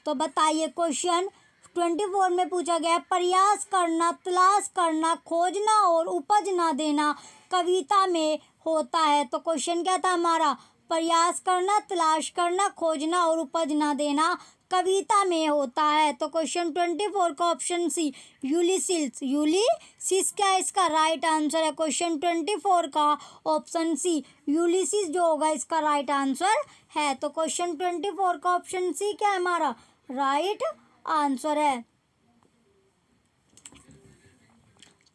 तो बताइए क्वेश्चन 24 में पूछा गया प्रयास करना, तलाश करना, खोजना और उपज ना देना कविता में होता है। तो क्वेश्चन क्या था हमारा? प्रयास करना, तलाश करना, खोजना और उपज ना देना कविता में होता है। तो क्वेश्चन 24 का ऑप्शन सी यूलिसिस, यूलिसिस क्या है इसका राइट आंसर है? क्वेश्चन 24 का ऑप्शन सी यूलिसिस जो होगा इसका राइट आंसर है। तो क्वेश्चन 24 का ऑप्शन सी क्या है हमारा? राइट आंसर है।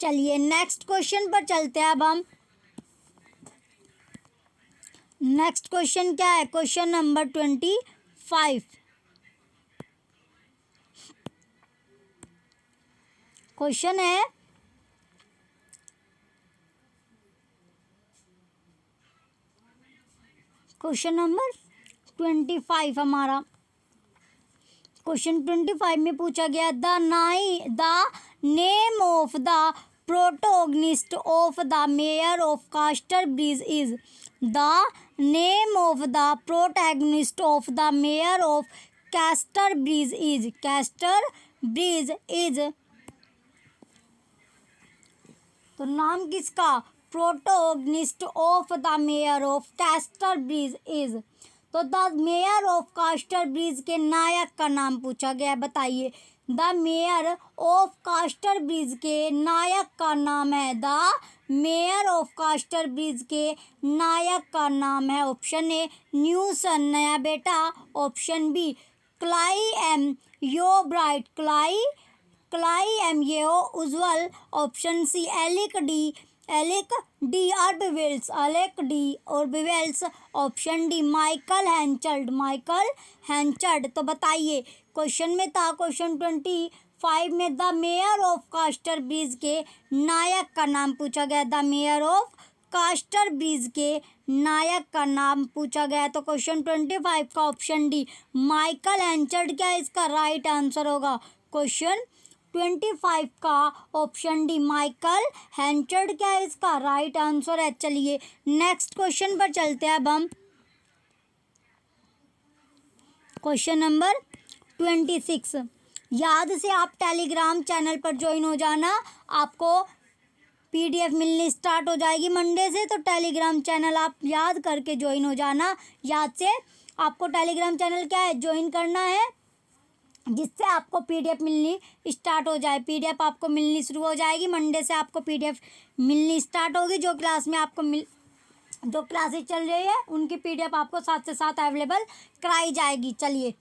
चलिए नेक्स्ट क्वेश्चन पर चलते हैं। अब हम नेक्स्ट क्वेश्चन क्या है? Question number 25। क्वेश्चन है क्वेश्चन नंबर 25 हमारा। क्वेश्चन 25 में पूछा गया the name of the protagonist of the mayor of Casterbridge is. The name of the protagonist of the mayor of Casterbridge is. Casterbridge is तो नाम किसका? Protagonist of the mayor of Casterbridge is. तो the mayor of Casterbridge के नायक का नाम पूछा गया। बताइए the mayor of Casterbridge के नायक का नाम है। The mayor of Casterbridge के नायक का नाम है। ऑप्शन ए न्यूसन नया बेटा। Option B Clym Yeobright, Clym यो उज्ज्वल। Option C Alec d'Urbervilles. Option D Michael Henchard. तो बताइए क्वेश्चन में था क्वेश्चन 25 में the mayor of Casterbridge के नायक का नाम पूछा गया। The mayor of Casterbridge के नायक का नाम पूछा गया। तो क्वेश्चन 25 का ऑप्शन डी माइकल हैंचर्ड क्या है इसका राइट आंसर होगा? क्वेश्चन 25 का ऑप्शन डी माइकल हैंचर्ड क्या है इसका राइट आंसर है। चलिए नेक्स्ट क्वेश्चन पर चलते हैं। अब हम क्वेश्चन नंबर 26। याद से आप टेलीग्राम चैनल पर ज्वाइन हो जाना, आपको पीडीएफ मिलनी स्टार्ट हो जाएगी मंडे से। तो टेलीग्राम चैनल आप याद करके ज्वाइन हो जाना। याद से आपको टेलीग्राम चैनल क्या है ज्वाइन करना है, जिससे आपको पीडीएफ मिलनी स्टार्ट हो जाए। पीडीएफ आपको मिलनी शुरू हो जाएगी मंडे से, आपको पीडीएफ मिलनी स्टार्ट होगी। जो क्लास में आपको जो क्लासेस चल रही है उनकी पीडीएफ आपको साथ से साथ अवेलेबल कराई जाएगी। चलिए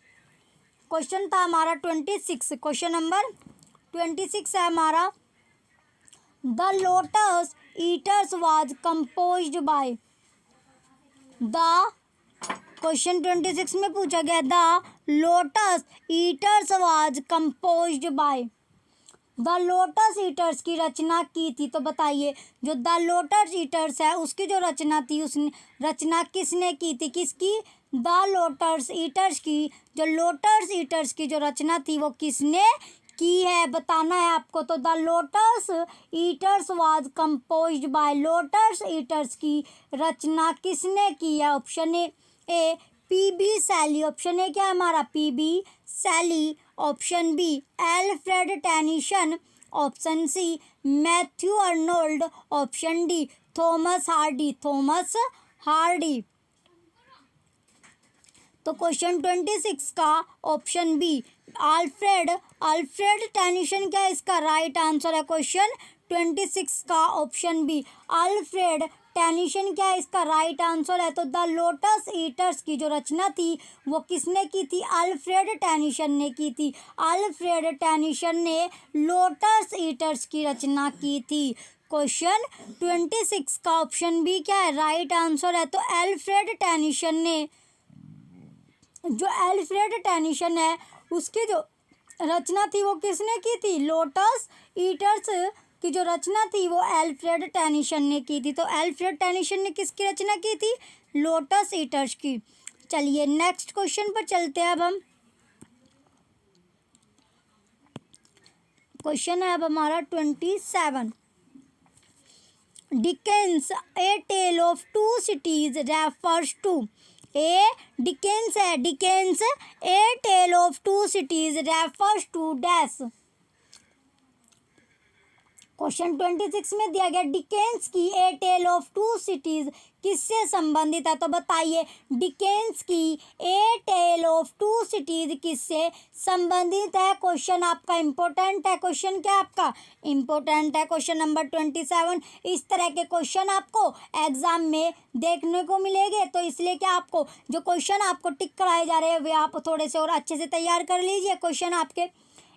क्वेश्चन था हमारा 26, क्वेश्चन नंबर 26 है हमारा, the lotus eaters was composed bye, the question 26 में पूछा गया the lotus eaters was composed bye, the lotus eaters की रचना की थी। तो बताइए जो द लोटस ईटर्स है उसकी जो रचना थी, उसने रचना किसने की थी, किसकी, द लोटस ईटर्स की, जो लोटस ईटर्स की जो रचना थी वो किसने की है, बताना है आपको। तो the lotus eaters was composed by, lotus eaters की रचना किसने की है, option A P B Shelley, option A क्या है हमारा, P B Shelley, option B Alfred Tennyson, option C Matthew Arnold, option D Thomas Hardy, Thomas Hardy. तो क्वेश्चन 26 का ऑप्शन बी अल्फ्रेड टेनिसन क्या इसका राइट आंसर है। क्वेश्चन 26 का ऑप्शन बी अल्फ्रेड टेनिसन क्या इसका राइट आंसर है। तो द लोटस ईटर्स की जो रचना थी वो किसने की थी, अल्फ्रेड टेनिसन ने की थी, अल्फ्रेड टेनिसन ने लोटस ईटर्स की रचना की थी। क्वेश्चन 26 का ऑप्शन बी क्या है राइट आंसर है। तो एल्फ्रेड टेनिसन ने, जो एल्फ्रेड टेनिसन है उसकी जो रचना थी वो किसने की थी, लोटस ईटर्स की जो रचना थी वो एल्फ्रेड टेनिसन ने की थी। तो एल्फ्रेड टेनिसन ने किसकी रचना की थी, लोटस ईटर्स की। चलिए नेक्स्ट क्वेश्चन पर चलते हैं अब हम। क्वेश्चन है अब हमारा 27, Dickens a tale of two cities refers to, a Dickens है, Dickens a tale of two cities refers to dash. Question 26 में दिया गया डिकेंस की a tale of two cities किससे संबंधित है। तो बताइए डिकेंस की a tale of two cities किससे संबंधित है। क्वेश्चन आपका इंपॉर्टेंट है, क्वेश्चन क्या आपका इंपॉर्टेंट है। क्वेश्चन नंबर 27, इस तरह के क्वेश्चन आपको एग्जाम में देखने को मिलेंगे, तो इसलिए क्या आपको जो क्वेश्चन आपको टिक कराए जा रहे हैं वे आप थोड़े से और अच्छे से तैयार कर लीजिए। क्वेश्चन आपके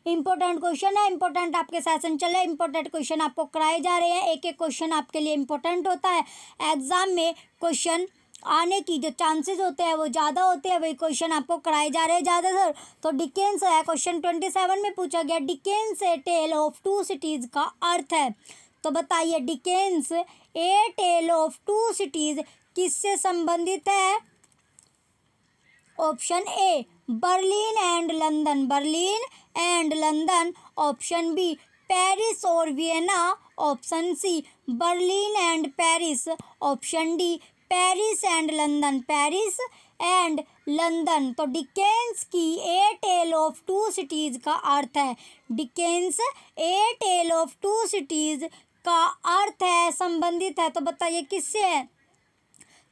इंपॉर्टेंट क्वेश्चन है, इंपॉर्टेंट आपके सेशन चल रहे हैं, इंपॉर्टेंट क्वेश्चन आपको कराए जा रहे हैं। एक एक क्वेश्चन आपके लिए इंपॉर्टेंट होता है। एग्जाम में क्वेश्चन आने की जो चांसेस होते हैं वो ज़्यादा होते हैं, वही क्वेश्चन आपको कराए जा रहे हैं ज़्यादातर। तो डिकेंस है, क्वेश्चन 27 में पूछा गया Dickens a tale of two cities का अर्थ है। तो बताइए Dickens a tale of two cities किससे संबंधित है। Option A Berlin and London, Berlin and London, option B Paris और Vienna, option C Berlin and Paris, option D Paris and London, Paris and London. तो Dickens की a tale of two cities का अर्थ है, Dickens a tale of two cities का अर्थ है संबंधित है। तो बताइए किससे है।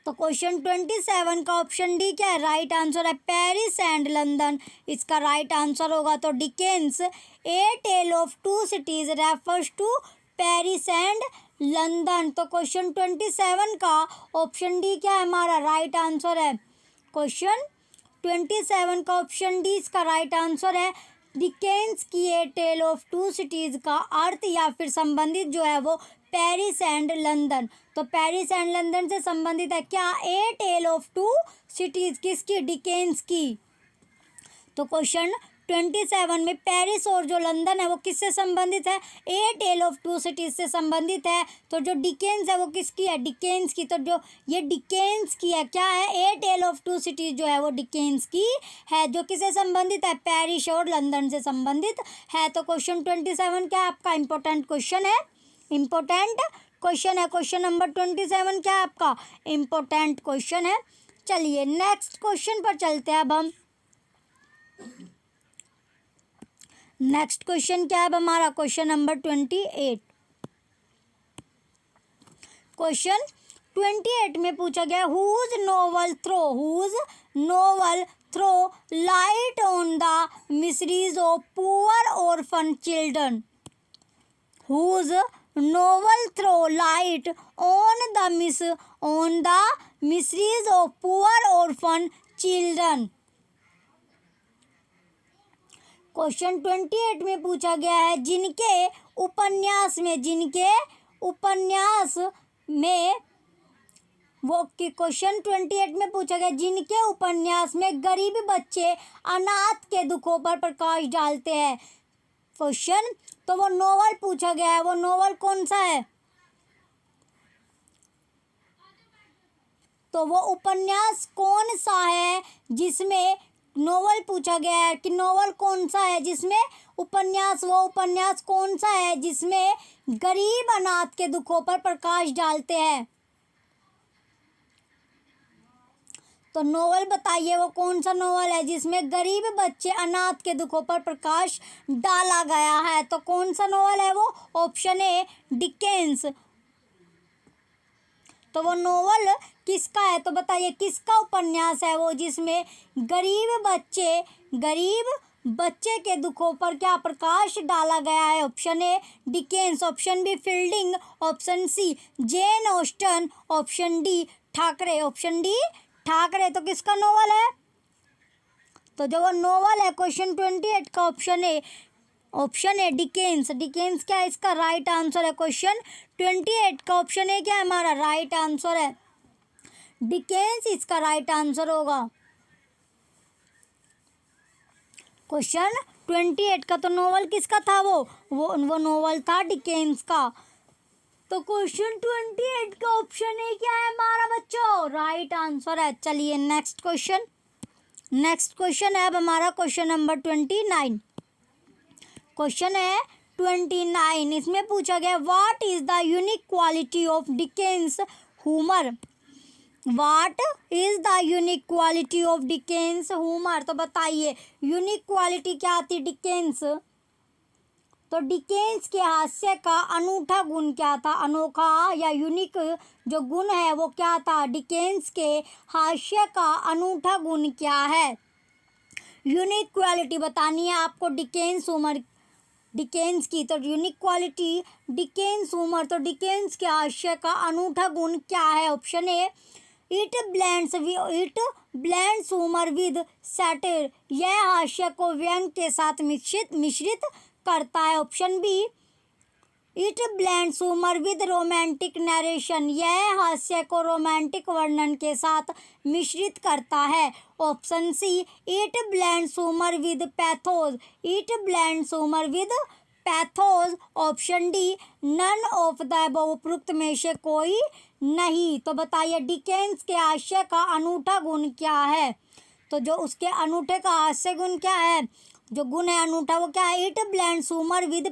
तो क्वेश्चन 27 का ऑप्शन डी क्या है राइट आंसर है, पेरिस एंड लंदन इसका राइट आंसर होगा। तो Dickens a tale of two cities refers to Paris and London. तो क्वेश्चन 27 का ऑप्शन डी क्या है हमारा राइट आंसर है। क्वेश्चन 27 का ऑप्शन डी इसका राइट आंसर है। डिकेंस की a tale of two cities का अर्थ या फिर संबंधित जो है वो पेरिस एंड लंदन। तो पेरिस एंड लंदन से संबंधित है क्या, ए टेल ऑफ टू सिटीज़ किसकी, डिकेंस की। तो क्वेश्चन 27 में पेरिस और जो लंदन है वो किससे संबंधित है, ए टेल ऑफ टू सिटीज से संबंधित है। तो जो डिकेंस है वो किसकी है, डिकेंस की। तो जो ये डिकेंस की है क्या है, ए टेल ऑफ टू सिटीज जो है वो डिकेंस की है, जो किससे संबंधित है, पेरिस और लंदन से संबंधित है। तो क्वेश्चन 27 क्या आपका इंपॉर्टेंट क्वेश्चन है, इंपॉर्टेंट क्वेश्चन है। क्वेश्चन नंबर 27 क्या आपका इंपॉर्टेंट क्वेश्चन है। चलिए नेक्स्ट क्वेश्चन पर चलते हैं अब हम। नेक्स्ट क्वेश्चन क्या है अब हमारा, क्वेश्चन नंबर 28। क्वेश्चन 28 में पूछा गया whose novel throw light on the miseries of poor orphan children, whose novel throw light on the miseries of poor orphan children। Question 28 में पूछा गया है जिनके उपन्यास में वो कि क्वेश्चन 28 में पूछा गया जिनके उपन्यास में गरीब बच्चे अनाथ के दुखों पर प्रकाश डालते हैं क्वेश्चन। तो वो नोवेल पूछा गया है, वो नोवेल कौन सा है? तो वो उपन्यास कौन सा है जिसमें नोवेल पूछा गया है कि नोवेल कौन सा है जिसमें वो उपन्यास कौन सा है जिसमें गरीब अनाथ के दुखों पर प्रकाश डालते हैं? तो नोवेल बताइए वो कौन सा नोवेल है जिसमें गरीब बच्चे अनाथ के दुखों पर प्रकाश डाला गया है? तो कौन सा नोवेल है वो? Option A Dickens. तो वो नोवेल किसका है? तो बताइए किसका उपन्यास है वो जिसमें गरीब बच्चे के दुखों पर क्या प्रकाश डाला गया है? Option A Dickens, option B Fielding, option C Jane Austen, option D Thackeray. Option D Thackeray. तो किसका नोवेल है? तो जो वो नोवेल है क्वेश्चन 28 का ऑप्शन ए डिकेंस। डिकेंस क्या है इसका राइट आंसर है। क्वेश्चन 28 का ऑप्शन ए क्या है हमारा राइट आंसर है, डिकेंस इसका राइट आंसर होगा। क्वेश्चन 28 का तो नोवेल किसका था? वो नोवेल था डिकेंस का। तो क्वेश्चन 28 का ऑप्शन ए क्या है हमारा बच्चों? राइट आंसर है। चलिए नेक्स्ट क्वेश्चन है अब हमारा क्वेश्चन नंबर 29। क्वेश्चन है 29, इसमें पूछा गया what is the unique quality of Dickens humour? What is the unique quality of Dickens humour? तो बताइए यूनिक क्वालिटी क्या आती डिकेंस? तो डिकेंस के हास्य का अनूठा गुण क्या था? अनोखा या यूनिक जो गुण है वो क्या था? डिकेंस के हास्य का अनूठा गुण क्या है? यूनिक क्वालिटी बतानी है आपको डिकेंस की। तो यूनिक क्वालिटी डिकेंस ह्यूमर, तो डिकेंस के हास्य का अनूठा गुण क्या है? Option A it blends humour with satire, यह हास्य को व्यंग के साथ मिश्रित करता है। Option B it blends humour with romantic narration, यह हास्य को रोमांटिक वर्णन के साथ मिश्रित करता है। Option C it blends humour with pathos, option D none of the above, उपरोक्त में से कोई नहीं। तो बताइए डिकेंस के हास्य का अनूठा गुण क्या है? तो जो उसके अनूठे का हास्य गुण क्या है, जो गुण है अनूठा वो क्या है? It blends humour with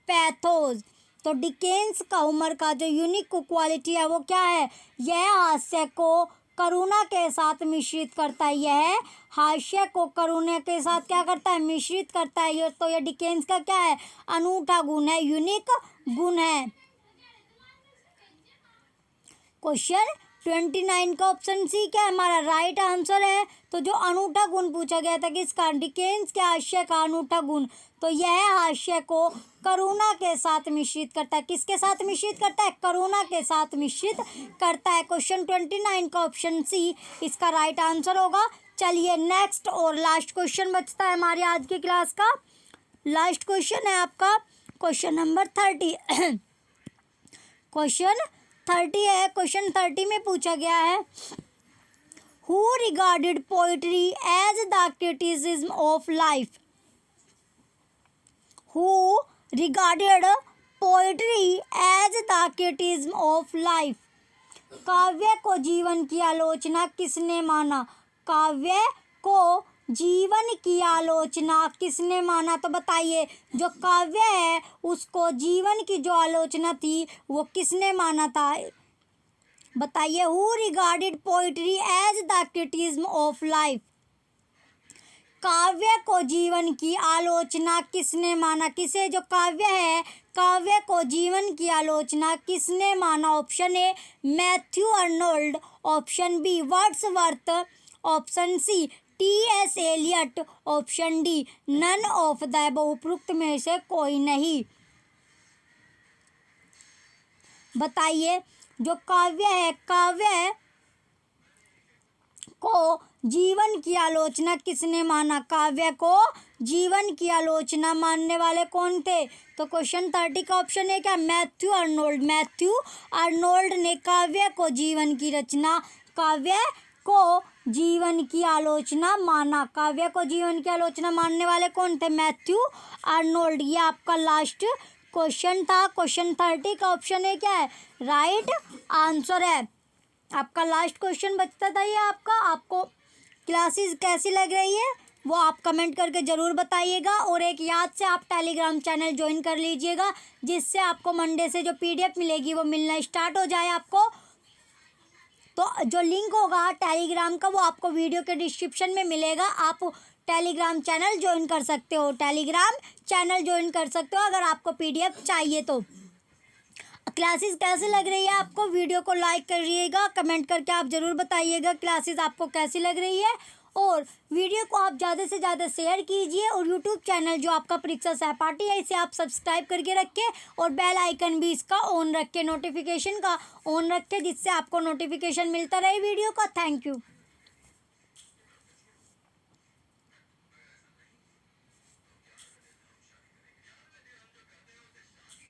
pathos. तो डिकेंस का ह्यूमर का जो यूनिक क्वालिटी है वो क्या है? यह हास्य को करुणा के साथ मिश्रित करता है। यह हास्य को करुणा के साथ क्या करता है? मिश्रित करता है। तो यह डिकेंस का क्या है? अनूठा गुण है, यूनिक गुण है। क्वेश्चन 29 का ऑप्शन सी क्या है हमारा राइट आंसर है। तो जो अनूठा गुण पूछा गया था किसका? डिकेंस के हास्य का अनूठा गुण, तो यह हास्य को करुणा के साथ मिश्रित करता है। किसके साथ मिश्रित करता है? करुणा के साथ मिश्रित करता है। क्वेश्चन 29 का ऑप्शन सी इसका राइट आंसर होगा। चलिए नेक्स्ट और लास्ट क्वेश्चन बचता है हमारी आज की क्लास का। लास्ट क्वेश्चन है आपका क्वेश्चन नंबर 30। क्वेश्चन 30 है। क्वेश्चन 30 में पूछा गया है who regarded poetry as the criticism of life? Who regarded poetry as the criticism of life? काव्य को जीवन की आलोचना किसने माना? काव्य को जीवन की आलोचना किसने माना? तो बताइए जो काव्य है उसको जीवन की जो आलोचना थी वो किसने माना था? बताइए who regarded poetry as the criticism of life? काव्य को जीवन की आलोचना किसने माना? किसे जो काव्य है काव्य को जीवन की आलोचना किसने माना? Option A Matthew Arnold, option B Wordsworth, option C T S. Eliot, option D none of the above, उपरोक्त में से कोई नहीं। बताइए जो काव्य है काव्य को जीवन की आलोचना किसने माना? काव्य को जीवन की आलोचना मानने वाले कौन थे? तो क्वेश्चन 30 का ऑप्शन है क्या? Matthew Arnold. मैथ्यू आर्नोल्ड ने काव्य को जीवन की रचना, काव्य को जीवन की आलोचना माना। काव्य को जीवन की आलोचना मानने वाले कौन थे? Matthew Arnold. ये आपका लास्ट क्वेश्चन था। क्वेश्चन 30 का ऑप्शन है क्या है? राइट आंसर है। आपका लास्ट क्वेश्चन बचता था ये आपका। आपको क्लासेस कैसी लग रही है वो आप कमेंट करके ज़रूर बताइएगा। और एक याद से आप टेलीग्राम चैनल ज्वाइन कर लीजिएगा, जिससे आपको मंडे से जो PDF मिलेगी वो मिलना स्टार्ट हो जाए आपको। तो जो लिंक होगा टेलीग्राम का वो आपको वीडियो के डिस्क्रिप्शन में मिलेगा। आप टेलीग्राम चैनल ज्वाइन कर सकते हो, टेलीग्राम चैनल ज्वाइन कर सकते हो अगर आपको PDF चाहिए तो। क्लासेस कैसे लग रही है आपको? वीडियो को लाइक करिएगा, कमेंट करके आप ज़रूर बताइएगा क्लासेस आपको कैसी लग रही है। और वीडियो को आप ज़्यादा से ज़्यादा शेयर कीजिए। और यूट्यूब चैनल जो आपका परीक्षा सहपाठी है इसे आप सब्सक्राइब करके रखें और बेल आइकन भी इसका ऑन रखें, नोटिफिकेशन का ऑन रखें, जिससे आपको नोटिफिकेशन मिलता रहे वीडियो का। Thank you.